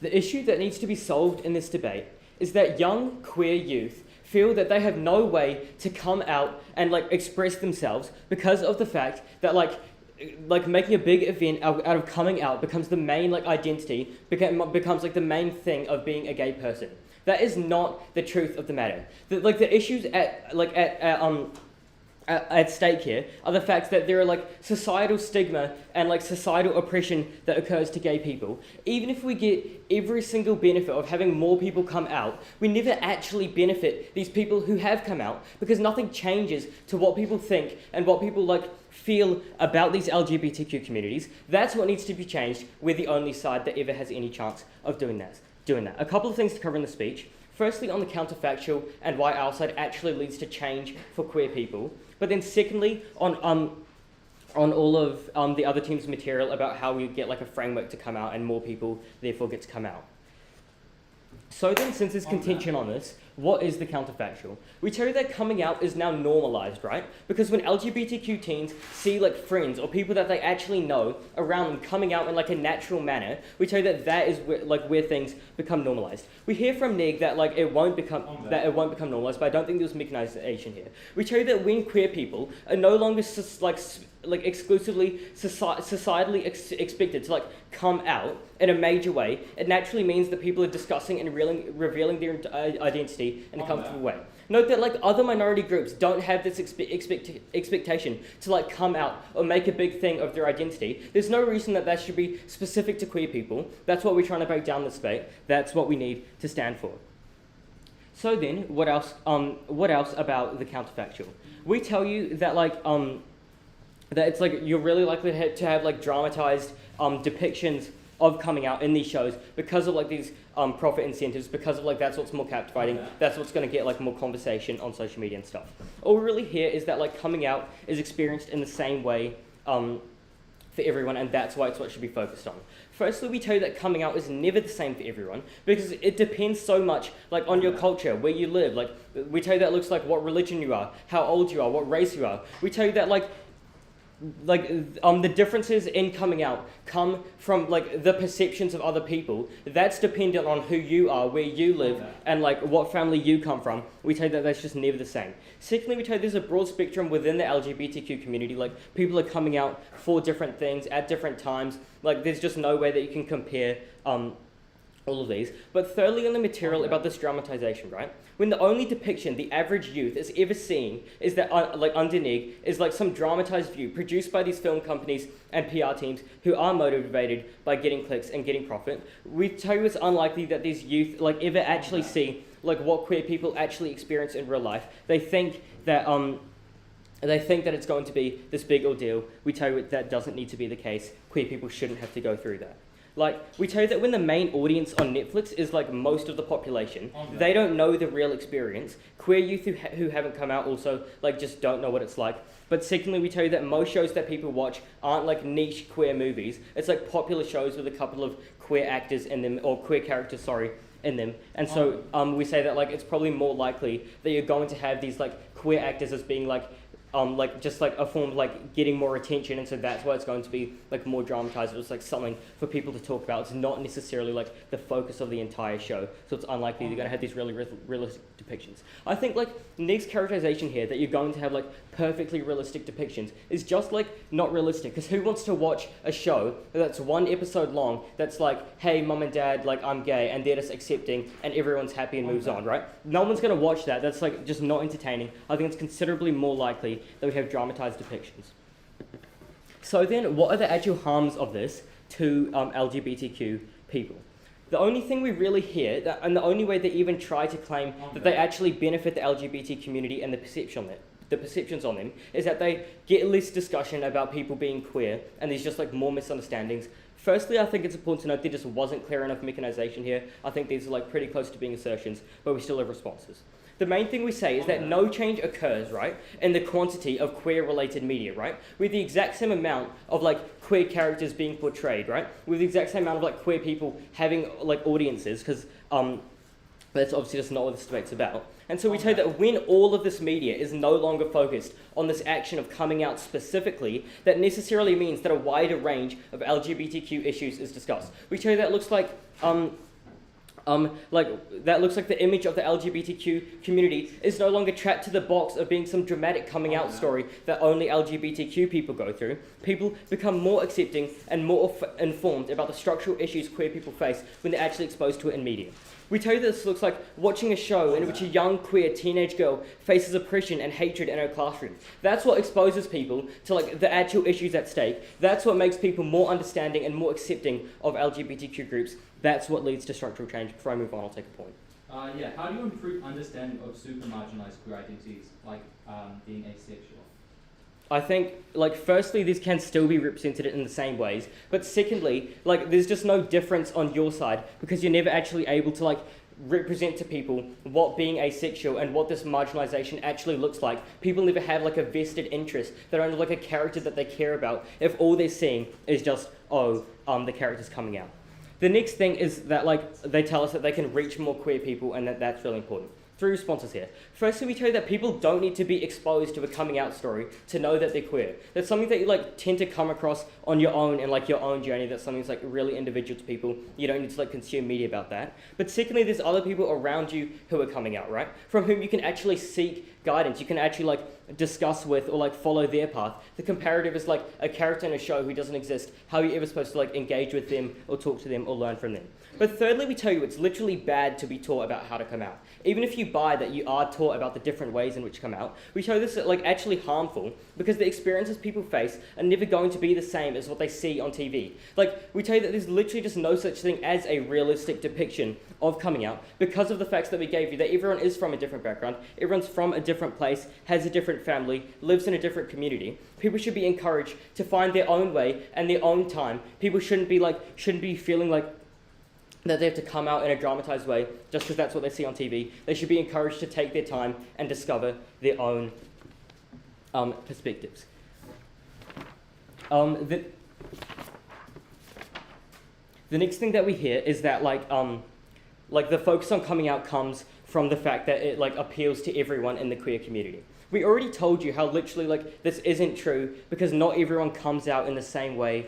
Speaker 7: The issue that needs to be solved in this debate is that young queer youth feel that they have no way to come out and express themselves because of the fact that making a big event out of coming out becomes the main identity, becomes the main thing of being a gay person. That is not the truth of the matter. The issues at stake here are the fact that there are societal stigma and societal oppression that occurs to gay people. Even if we get every single benefit of having more people come out, we never actually benefit these people who have come out because nothing changes to what people think and what people feel about these LGBTQ communities. That's what needs to be changed. We're the only side that ever has any chance of doing that. A couple of things to cover in the speech. Firstly, on the counterfactual and why our side actually leads to change for queer people. But then secondly, on all of the other team's material about how we get a framework to come out and more people therefore get to come out. So then, since there's contention on this, what is the counterfactual? We tell you that coming out is now normalized, right? Because when LGBTQ teens see friends or people that they actually know around them coming out in a natural manner, we tell you that that is where things become normalized. We hear from Neg that it won't become normalized, but I don't think there's mechanization here. We tell you that when queer people are no longer exclusively societally expected to come out in a major way, it naturally means that people are discussing and revealing their identity in a comfortable way. Note that other minority groups don't have this expectation to come out or make a big thing of their identity. There's no reason that should be specific to queer people. That's what we're trying to break down this debate. That's what we need to stand for. So then, what else about the counterfactual? We tell you that that it's you're really likely to have dramatized depictions of coming out in these shows because of like these profit incentives, because of like that's what's more captivating, that's what's going to get like more conversation on social media and stuff. All we really hear is that like coming out is experienced in the same way for everyone, and that's why it's what should be focused on. Firstly, we tell you that coming out is never the same for everyone because it depends so much like on your culture, where you live. Like we tell you that it looks like what religion you are, how old you are, what race you are. We tell you that the differences in coming out come from like the perceptions of other people. That's dependent on who you are, where you live, and like what family you come from. We tell you that that's just never the same. Secondly, we tell you there's a broad spectrum within the LGBTQ community. Like people are coming out for different things at different times. Like there's just no way that you can compare all of these. But thirdly, on the material about this dramatization, right? When the only depiction the average youth is ever seeing is that, underneath, is like some dramatized view produced by these film companies and PR teams who are motivated by getting clicks and getting profit. We tell you it's unlikely that these youth like ever actually see like what queer people actually experience in real life. They think that it's going to be this big ordeal. We tell you that doesn't need to be the case. Queer people shouldn't have to go through that. Like, we tell you that when the main audience on Netflix is like most of the population, they don't know the real experience. Queer youth who haven't come out also like just don't know what it's like. But secondly, we tell you that most shows that people watch aren't like niche queer movies. It's like popular shows with a couple of queer actors in them, or queer characters, sorry, in them. And so we say that like it's probably more likely that you're going to have these like queer actors as being like just like a form of like getting more attention, and so that's why it's going to be like more dramatized. It's like something for people to talk about. It's not necessarily like the focus of the entire show, so it's unlikely you're going to have these really realistic depictions. I think like Nick's characterization here that you're going to have like perfectly realistic depictions is just like not realistic, because who wants to watch a show that's one episode long that's like, hey mum and dad, like I'm gay, and they're just accepting and everyone's happy and moves on, right? No one's going to watch that. That's like just not entertaining. I think it's considerably more likely that we have dramatized depictions. So then, what are the actual harms of this to LGBTQ people? The only thing we really hear, and the only way they even try to claim that they actually benefit the LGBT community and the perceptions on them, is that they get less discussion about people being queer, and there's just like more misunderstandings. Firstly, I think it's important to note there just wasn't clear enough mechanization here. I think these are like pretty close to being assertions, but we still have responses. The main thing we say is that no change occurs, right, in the quantity of queer-related media, right? With the exact same amount of like queer characters being portrayed, right? With the exact same amount of like queer people having like audiences, because that's obviously just not what this debate's about. And so we tell you that when all of this media is no longer focused on this action of coming out specifically, that necessarily means that a wider range of LGBTQ issues is discussed. We tell you that looks like that looks like the image of the LGBTQ community is no longer trapped to the box of being some dramatic coming out story that only LGBTQ people go through. People become more accepting and more informed about the structural issues queer people face when they're actually exposed to it in media. We tell you this looks like watching a show in which a young queer teenage girl faces oppression and hatred in her classroom. That's what exposes people to like the actual issues at stake. That's what makes people more understanding and more accepting of LGBTQ groups. That's what leads to structural change. Before I move on, I'll take a point.
Speaker 4: How do you improve understanding of super marginalized queer identities, like being asexual?
Speaker 7: I think, like, firstly, these can still be represented in the same ways, but secondly, like, there's just no difference on your side because you're never actually able to, like, represent to people what being asexual and what this marginalization actually looks like. People never have, like, a vested interest. They don't have, like, a character that they care about if all they're seeing is just, the character's coming out. The next thing is that, like, they tell us that they can reach more queer people and that's really important. 3 responses here. Firstly, we tell you that people don't need to be exposed to a coming out story to know that they're queer. That's something that you like tend to come across on your own and like your own journey. That's something that's like really individual to people. You don't need to like consume media about that. But secondly, there's other people around you who are coming out, right? From whom you can actually seek guidance. You can actually like discuss with or like follow their path. The comparative is like a character in a show who doesn't exist. How are you ever supposed to like engage with them or talk to them or learn from them? But thirdly, we tell you it's literally bad to be taught about how to come out. Even if you buy that you are taught about the different ways in which come out, we show this like actually harmful because the experiences people face are never going to be the same as what they see on TV. Like, we tell you that there's literally just no such thing as a realistic depiction of coming out because of the facts that we gave you, that everyone is from a different background, everyone's from a different place, has a different different family, lives in a different community. People should be encouraged to find their own way and their own time. People shouldn't be feeling like that they have to come out in a dramatized way just because that's what they see on TV. They should be encouraged to take their time and discover their own perspectives. The next thing that we hear is that the focus on coming out comes from the fact that it appeals to everyone in the queer community. We already told you how literally this isn't true because not everyone comes out in the same way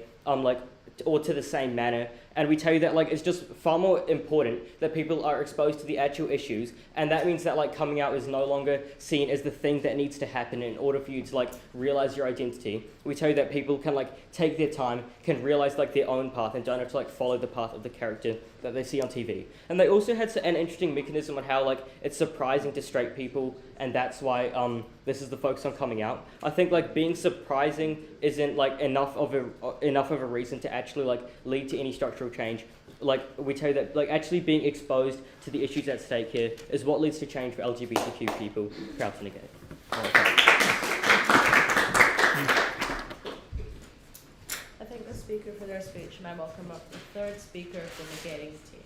Speaker 7: or to the same manner, and we tell you that it's just far more important that people are exposed to the actual issues, and that means that coming out is no longer seen as the thing that needs to happen in order for you to realize your identity. We tell you that people can take their time, can realize their own path, and don't have to follow the path of the character that they see on TV. And they also had an interesting mechanism on how it's surprising to straight people, and that's why this is the focus on coming out. I think being surprising isn't enough of a reason to actually lead to any structural change. We tell you that actually being exposed to the issues at stake here is what leads to change for LGBTQ people proud to negate.
Speaker 1: I thank the speaker for their speech, and I welcome up the third speaker of the negating team.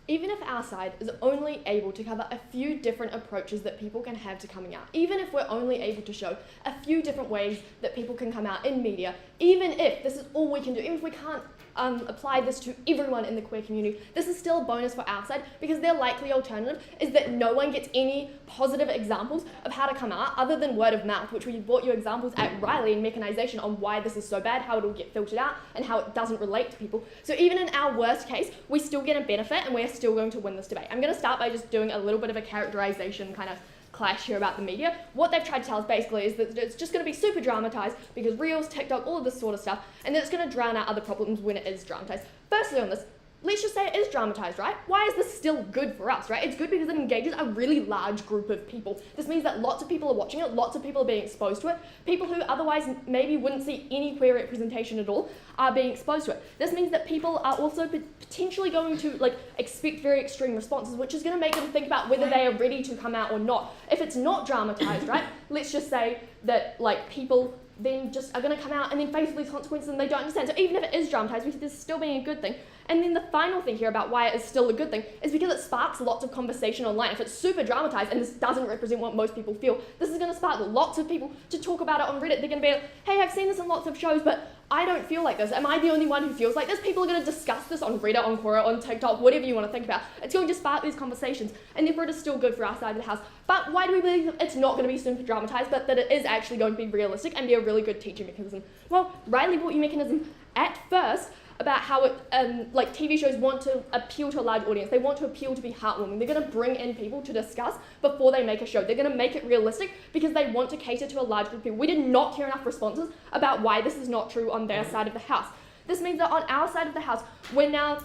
Speaker 3: Even if our side is only able to cover a few different approaches that people can have to coming out, even if we're only able to show a few different ways that people can come out in media, even if this is all we can do, even if we can't apply this to everyone in the queer community, this is still a bonus for our side because their likely alternative is that no one gets any positive examples of how to come out other than word of mouth, which we brought you examples at Riley and mechanization on why this is so bad, how it'll get filtered out, and how it doesn't relate to people. So even in our worst case, we still get a benefit and we're still going to win this debate. I'm going to start by just doing a little bit of a characterization kind of clash here about the media. What they've tried to tell us basically is that it's just going to be super dramatized because Reels, TikTok, all of this sort of stuff, and then it's going to drown out other problems when it is dramatized. Firstly on this, let's just say it is dramatized, right? Why is this still good for us, right? It's good because it engages a really large group of people. This means that lots of people are watching it, lots of people are being exposed to it. People who otherwise maybe wouldn't see any queer representation at all are being exposed to it. This means that people are also potentially going to expect very extreme responses, which is going to make them think about whether they are ready to come out or not. If it's not dramatized, right? Let's just say that people then just are going to come out and then face these consequences and they don't understand. So even if it is dramatized, we see this still being a good thing. And then the final thing here about why it is still a good thing is because it sparks lots of conversation online. If it's super dramatized and this doesn't represent what most people feel, this is going to spark lots of people to talk about it on Reddit. They're going to be like, hey, I've seen this in lots of shows, but I don't feel like this. Am I the only one who feels like this? People are going to discuss this on Reddit, on Quora, on TikTok, whatever you want to think about. It's going to spark these conversations, and therefore it is still good for our side of the house. But why do we believe that it's not going to be super dramatized, but that it is actually going to be realistic and be a really good teaching mechanism? Well, Riley brought you mechanism at first about how it, TV shows want to appeal to a large audience. They want to appeal to be heartwarming. They're going to bring in people to discuss before they make a show. They're going to make it realistic because they want to cater to a large group of people. We did not hear enough responses about why this is not true on their side of the house. This means that on our side of the house, we're now,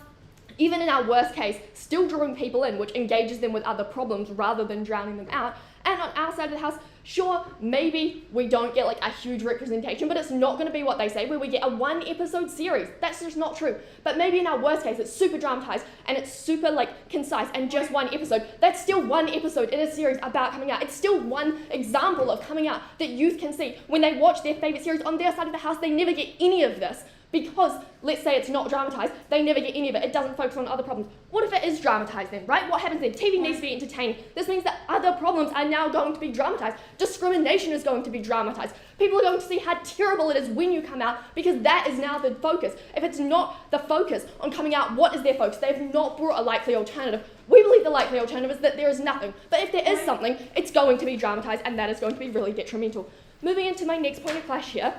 Speaker 3: even in our worst case, still drawing people in, which engages them with other problems rather than drowning them out. And on our side of the house, sure, maybe we don't get a huge representation, but it's not going to be what they say, where we get a 1-episode series. That's just not true. But maybe in our worst case, it's super dramatized and it's super concise and just 1 episode. That's still 1 episode in a series about coming out. It's still one example of coming out that youth can see. When they watch their favorite series on their side of the house, they never get any of this. Because, let's say it's not dramatized, they never get any of it. It doesn't focus on other problems. What if it is dramatized then, right? What happens then? TV needs to be entertaining. This means that other problems are now going to be dramatized. Discrimination is going to be dramatized. People are going to see how terrible it is when you come out because that is now the focus. If it's not the focus on coming out, what is their focus? They have not brought a likely alternative. We believe the likely alternative is that there is nothing. But if there is something, it's going to be dramatised, and that is going to be really detrimental. Moving into my next point of clash here,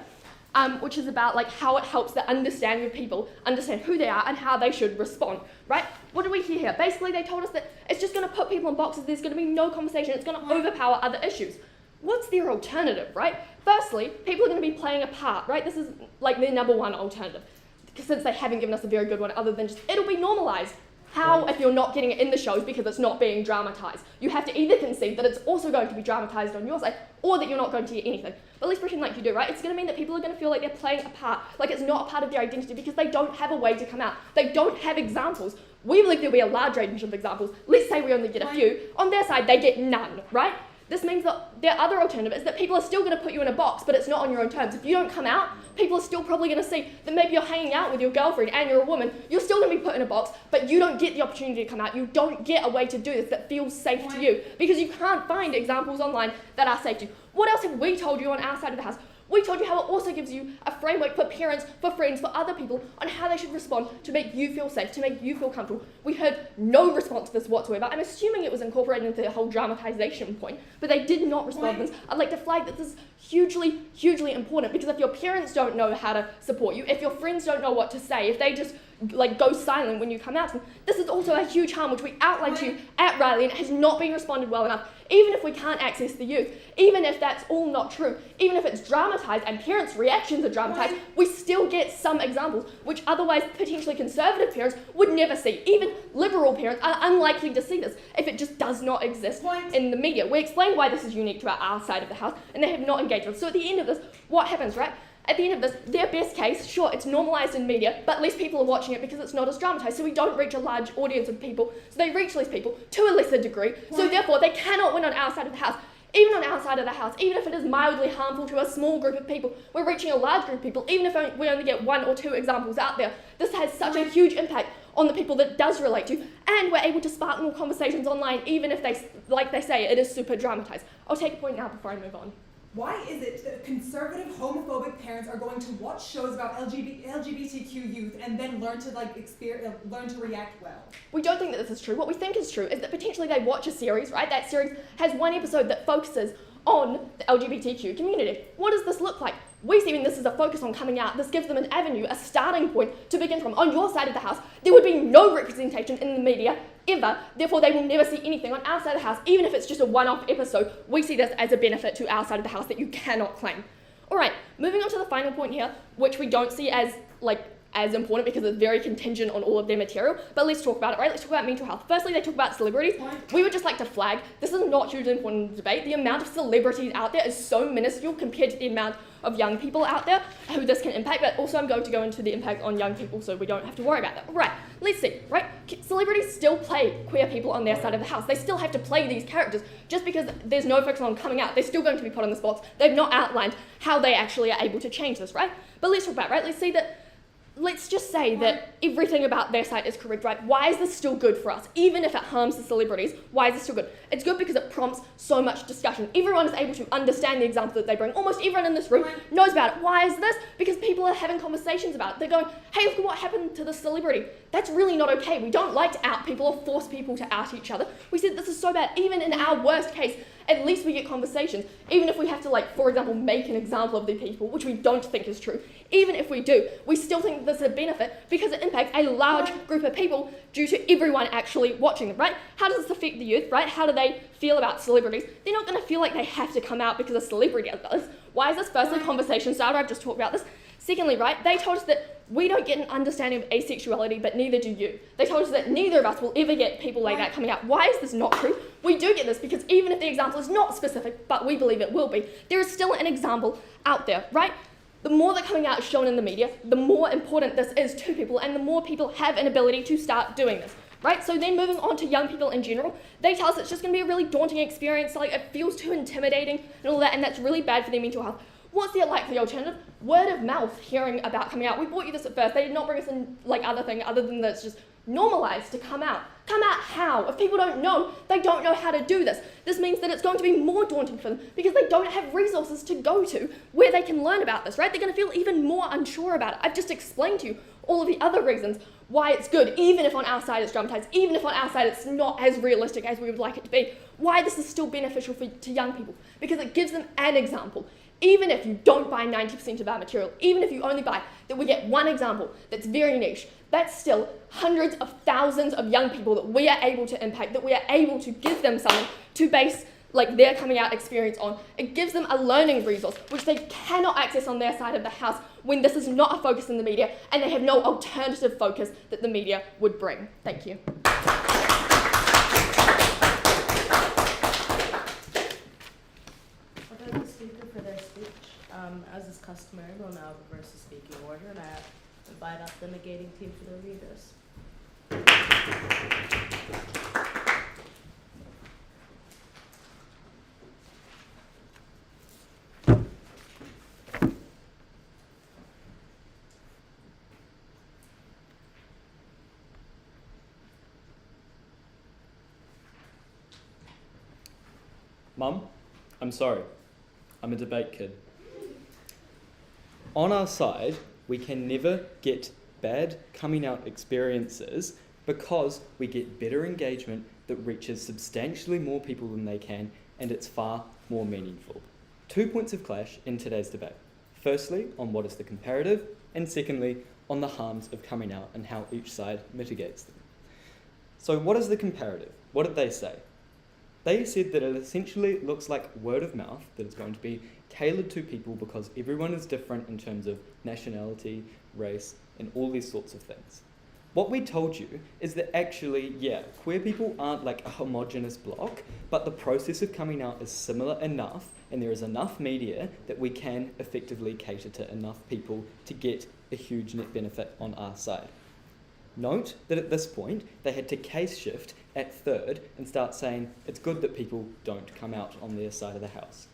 Speaker 3: which is about like how it helps the understanding of people understand who they are and how they should respond, right? What do we hear here? Basically, they told us that it's just going to put people in boxes, there's going to be no conversation, it's going to overpower other issues. What's their alternative, right? Firstly, people are going to be playing a part, right? This is like their number one alternative, since they haven't given us a very good one other than just, it'll be normalised. How if you're not getting it in the shows because it's not being dramatised? You have to either concede that it's also going to be dramatised on your side, or that you're not going to get anything. But at least pretend like you do, right? It's going to mean that people are going to feel like they're playing a part, like it's not a part of their identity because they don't have a way to come out. They don't have examples. We believe there'll be a large range of examples. Let's say we only get a few. On their side, they get none, right? This means that their other alternative is that people are still going to put you in a box, but it's not on your own terms. If you don't come out, people are still probably going to see that maybe you're hanging out with your girlfriend and you're a woman. You're still going to be put in a box, but you don't get the opportunity to come out. You don't get a way to do this that feels safe to you because you can't find examples online that are safe to you. What else have we told you on our side of the house? We told you how it also gives you a framework for parents, for friends, for other people on how they should respond to make you feel safe, to make you feel comfortable. We heard no response to this whatsoever. I'm assuming it was incorporated into the whole dramatization point, but they did not respond to this. I'd like to flag that this is hugely, hugely important because if your parents don't know how to support you, if your friends don't know what to say, if they just like go silent when you come out to them, this is also a huge harm which we outlined to you at Riley and it has not been responded well enough. Even if we can't access the youth, even if that's all not true, even if it's dramatised and parents' reactions are dramatised, we still get some examples which otherwise potentially conservative parents would never see. Even liberal parents are unlikely to see this if it just does not exist in the media. We explained why this is unique to our side of the house and they have not engaged with us. So at the end of this, what happens, right? At the end of this, their best case, sure, it's normalised in media, but less people are watching it because it's not as dramatised, so we don't reach a large audience of people, so they reach less people to a lesser degree, so therefore they cannot win on our side of the house. Even on our side of the house, even if it is mildly harmful to a small group of people, we're reaching a large group of people, even if we only get 1 or 2 examples out there. This has such a huge impact on the people that it does relate to, and we're able to spark more conversations online, even if they, like they say, it is super dramatised. I'll take a point now before I move on.
Speaker 5: Why is it that conservative, homophobic parents are going to watch shows about LGBTQ youth and then learn to learn to react well?
Speaker 3: We don't think that this is true. What we think is true is that potentially they watch a series, right? That series has one episode that focuses on the LGBTQ community. What does this look like? We see when this is a focus on coming out, this gives them an avenue, a starting point to begin from. On your side of the house, there would be no representation in the media ever, therefore they will never see anything. On our side of the house, even if it's just a one-off episode, we see this as a benefit to our side of the house that you cannot claim. Alright, moving on to the final point here, which we don't see as important because it's very contingent on all of their material, but let's talk about it, right? Let's talk about mental health. Firstly, they talk about celebrities. We would just like to flag, this is not hugely important in the debate. The amount of celebrities out there is so minuscule compared to the amount of young people out there who this can impact, but also I'm going to go into the impact on young people so we don't have to worry about that. Right, let's see, right? Celebrities still play queer people on their side of the house. They still have to play these characters. Just because there's no focus on coming out, they're still going to be put on this box. They've not outlined how they actually are able to change this, right? But let's talk about it, right? Let's just say that everything about their side is correct, right? Why is this still good for us? Even if it harms the celebrities, why is this still good? It's good because it prompts so much discussion. Everyone is able to understand the example that they bring. Almost everyone in this room knows about it. Why is this? Because people are having conversations about it. They're going, hey, look at what happened to the celebrity. That's really not okay. We don't like to out people or force people to out each other. We said this is so bad. Even in our worst case, at least we get conversations. Even if we have to, for example, make an example of the people, which we don't think is true. Even if we do, we still think this is a benefit because it impacts a large group of people due to everyone actually watching them, right? How does this affect the youth, right? How do they feel about celebrities? They're not going to feel like they have to come out because a celebrity does. Why is this? Firstly, conversation starter. I've just talked about this. Secondly, right, they told us that we don't get an understanding of asexuality, but neither do you. They told us that neither of us will ever get people like that coming out. Why is this not true? We do get this because even if the example is not specific, but we believe it will be, there is still an example out there, right? The more that coming out is shown in the media, the more important this is to people and the more people have an ability to start doing this, right? So then moving on to young people in general, they tell us it's just going to be a really daunting experience, it feels too intimidating and all that, and that's really bad for their mental health. What's the likely alternative? Word of mouth, hearing about coming out. We brought you this at first. They did not bring us in other than that it's just normalised to come out. Come out how? If people don't know, they don't know how to do this. This means that it's going to be more daunting for them because they don't have resources to go to where they can learn about this, right? They're going to feel even more unsure about it. I've just explained to you all of the other reasons why it's good, even if on our side it's dramatized, even if on our side it's not as realistic as we would like it to be, why this is still beneficial to young people, because it gives them an example. Even if you don't buy 90% of our material, even if you only buy that we get one example that's very niche, that's still hundreds of thousands of young people that we are able to impact, that we are able to give them something to base like their coming out experience on. It gives them a learning resource which they cannot access on their side of the house when this is not a focus in the media and they have no alternative focus that the media would bring. Thank you.
Speaker 1: I'll thank the speaker for their speech. As is customary, we'll now reverse the speaking order and I invite up the negating team for their readers.
Speaker 6: Mum, I'm sorry. I'm a debate kid. On our side, we can never get bad coming out experiences because we get better engagement that reaches substantially more people than they can, and it's far more meaningful. 2 points of clash in today's debate. Firstly, on what is the comparative, and secondly, on the harms of coming out and how each side mitigates them. So what is the comparative? What did they say? They said that it essentially looks like word of mouth, that it's going to be tailored to people because everyone is different in terms of nationality, race, and all these sorts of things. What we told you is that actually, yeah, queer people aren't like a homogenous block, but the process of coming out is similar enough, and there is enough media that we can effectively cater to enough people to get a huge net benefit on our side. Note that at this point, they had to case shift at third and start saying it's good that people don't come out on their side of the house.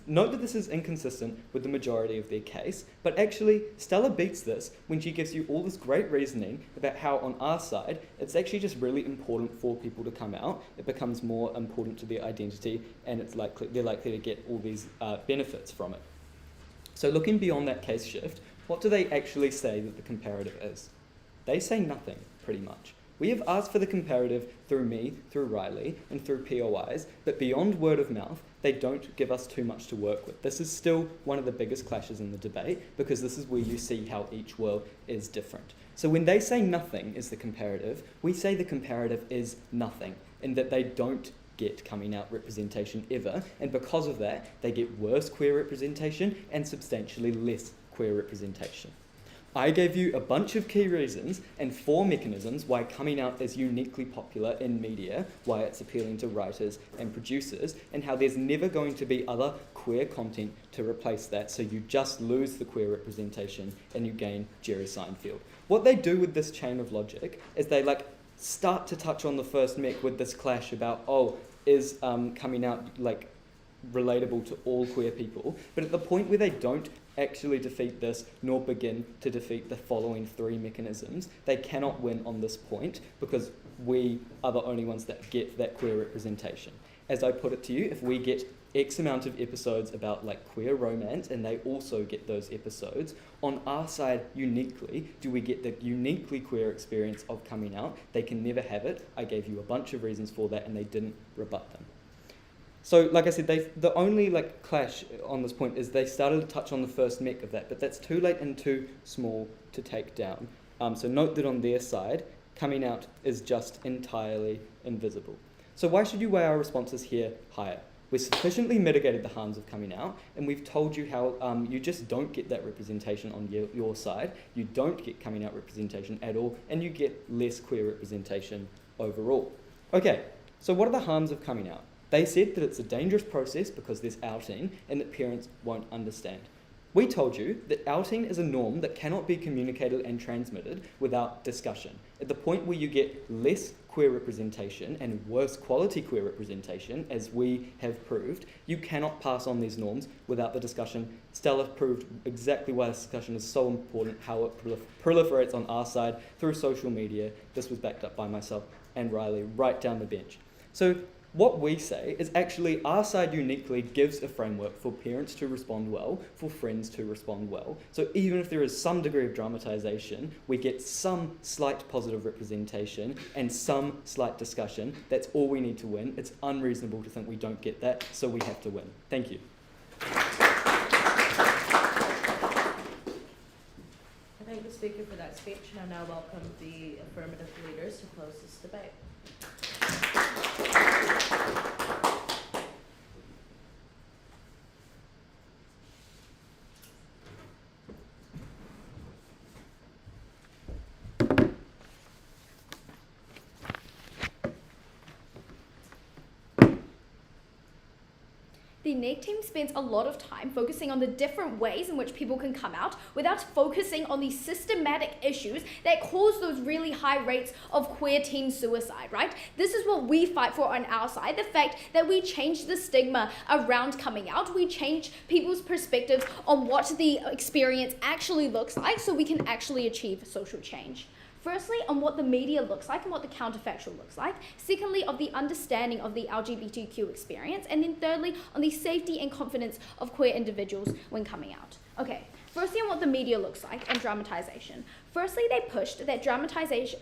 Speaker 6: Note that this is inconsistent with the majority of their case, but actually Stella beats this when she gives you all this great reasoning about how on our side, it's actually just really important for people to come out. It becomes more important to their identity and they're likely to get all these benefits from it. So looking beyond that case shift, what do they actually say that the comparative is? They say nothing, pretty much. We have asked for the comparative through me, through Riley, and through POIs, but beyond word of mouth, they don't give us too much to work with. This is still one of the biggest clashes in the debate, because this is where you see how each world is different. So when they say nothing is the comparative, we say the comparative is nothing, in that they don't get coming out representation ever, and because of that, they get worse queer representation and substantially less queer representation. I gave you a bunch of key reasons and 4 mechanisms why coming out is uniquely popular in media, why it's appealing to writers and producers, and how there's never going to be other queer content to replace that, so you just lose the queer representation and you gain Jerry Seinfeld. What they do with this chain of logic is they start to touch on the first mech with this clash about, is coming out relatable to all queer people, but at the point where they don't actually defeat this nor begin to defeat the following 3 mechanisms, they cannot win on this point because we are the only ones that get that queer representation. As I put it to you, if we get X amount of episodes about queer romance and they also get those episodes, on our side uniquely do we get the uniquely queer experience of coming out. They can never have it. I gave you a bunch of reasons for that and they didn't rebut them. So, like I said, the only clash on this point is they started to touch on the first mech of that, but that's too late and too small to take down. So note that on their side, coming out is just entirely invisible. So why should you weigh our responses here higher? We've sufficiently mitigated the harms of coming out, and we've told you how you just don't get that representation on your side. You don't get coming out representation at all, and you get less queer representation overall. Okay, so what are the harms of coming out? They said that it's a dangerous process because there's outing and that parents won't understand. We told you that outing is a norm that cannot be communicated and transmitted without discussion. At the point where you get less queer representation and worse quality queer representation, as we have proved, you cannot pass on these norms without the discussion. Stella proved exactly why this discussion is so important, how it proliferates on our side through social media. This was backed up by myself and Riley right down the bench. So What we say is actually our side uniquely gives a framework for parents to respond well, for friends to respond well. So even if there is some degree of dramatisation, we get some slight positive representation and some slight discussion. That's all we need to win. It's unreasonable to think we don't get that, so we have to win. Thank you.
Speaker 1: I thank the speaker for that speech, and I now welcome the affirmative leaders to close this debate.
Speaker 2: The NEG team spends a lot of time focusing on the different ways in which people can come out without focusing on the systematic issues that cause those really high rates of queer teen suicide, right? This is what we fight for on our side, the fact that we change the stigma around coming out, we change people's perspectives on what the experience actually looks like so we can actually achieve social change. Firstly, on what the media looks like and what the counterfactual looks like. Secondly, of the understanding of the LGBTQ experience. And then thirdly, on the safety and confidence of queer individuals when coming out. Okay, firstly on what the media looks like and dramatization. Firstly, they pushed that dramatization...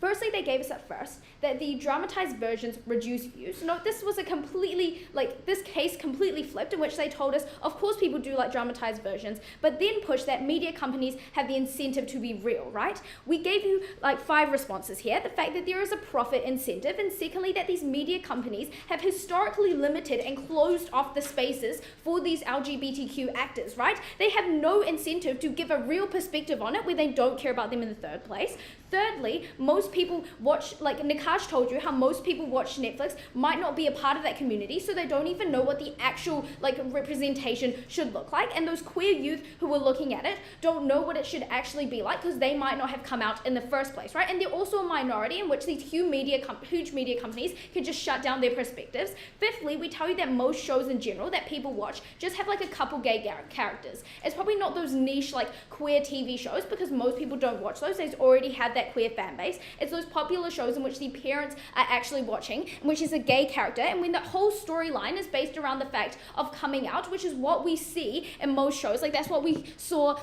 Speaker 2: Firstly, they gave us at first that the dramatized versions reduce views. No, this was a completely, this case completely flipped, in which they told us, of course people do like dramatized versions, but then pushed that media companies have the incentive to be real, right? We gave you 5 responses here. The fact that there is a profit incentive, and secondly, that these media companies have historically limited and closed off the spaces for these LGBTQ actors, right? They have no incentive to give a real perspective on it where they don't care about them in the third place. Thirdly, most people watch, Nikash told you, how most people watch Netflix might not be a part of that community, so they don't even know what the actual representation should look like. And those queer youth who are looking at it don't know what it should actually be like because they might not have come out in the first place, right? And they're also a minority in which these huge media companies can just shut down their perspectives. Fifthly, we tell you that most shows in general that people watch just have a couple gay characters. It's probably not those niche queer TV shows because most people don't watch those. They already have that queer fan base. It's those popular shows in which the parents are actually watching, in which is a gay character, and when the whole storyline is based around the fact of coming out, which is what we see in most shows. That's what we saw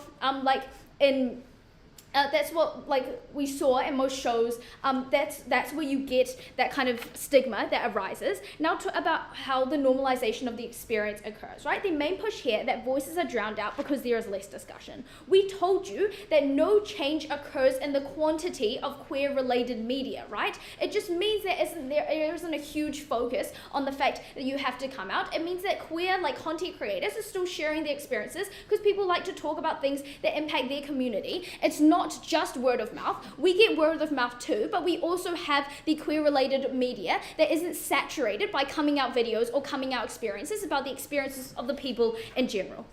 Speaker 2: in that's what we saw in most shows. That's where you get that kind of stigma that arises. Now about how the normalization of the experience occurs, right? The main push here that voices are drowned out because there is less discussion. We told you that no change occurs in the quantity of queer-related media, right? It just means that there isn't a huge focus on the fact that you have to come out. It means that queer content creators are still sharing their experiences because people like to talk about things that impact their community. It's not just word of mouth. We get word of mouth too, but we also have the queer-related media that isn't saturated by coming out videos or coming out experiences about the experiences of the people in general.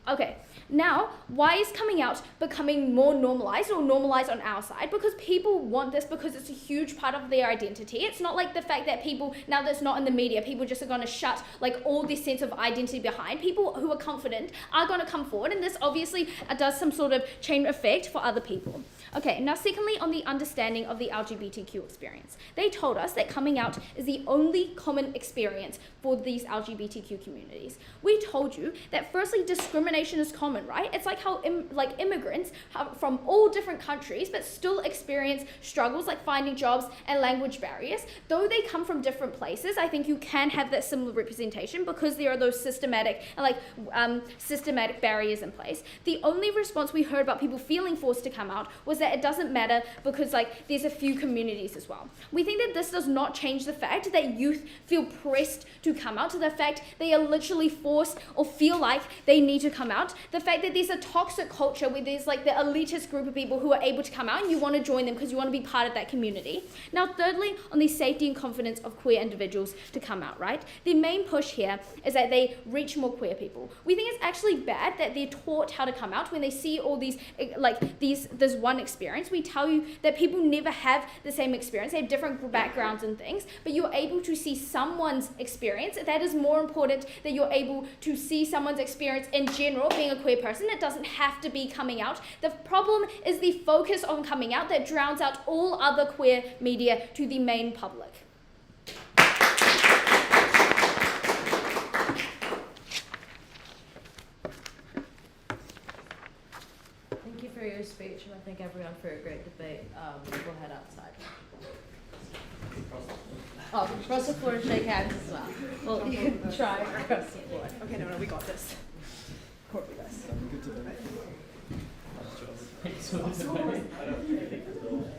Speaker 2: Okay, now, why is coming out becoming more normalized or normalized on our side? Because people want this because it's a huge part of their identity. It's not like the fact that people, now that's not in the media, people just are going to shut all this sense of identity behind. People who are confident are going to come forward, and this obviously does some sort of chain effect for other people. Okay, now secondly, on the understanding of the LGBTQ experience. They told us that coming out is the only common experience for these LGBTQ communities. We told you that firstly, discrimination is common, right? It's like how immigrants from all different countries but still experience struggles like finding jobs and language barriers. Though they come from different places, I think you can have that similar representation because there are those systematic barriers in place. The only response we heard about people feeling forced to come out was that it doesn't matter because there's a few communities as well. We think that this does not change the fact that youth feel pressed to come out, to the fact they are literally forced or feel like they need to come out, the fact that there's a toxic culture where there's the elitist group of people who are able to come out and you want to join them because you want to be part of that community. Now thirdly, on the safety and confidence of queer individuals to come out, right? The main push here is that they reach more queer people. We think it's actually bad that they're taught how to come out when they see all these, this one experience. We tell you that people never have the same experience. They have different backgrounds and things, but you're able to see someone's experience. That is more important that you're able to see someone's experience in general, being a queer person. It doesn't have to be coming out. The problem is the focus on coming out that drowns out all other queer media to the main public.
Speaker 1: thank everyone for a great debate. We'll head outside. Oh, across the floor and shake hands as well. Well, you can try across the floor.
Speaker 5: Okay, no, we got this. Good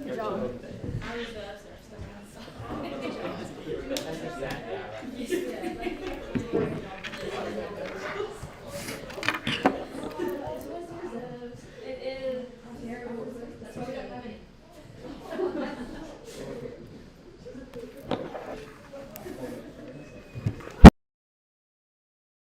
Speaker 1: Good job.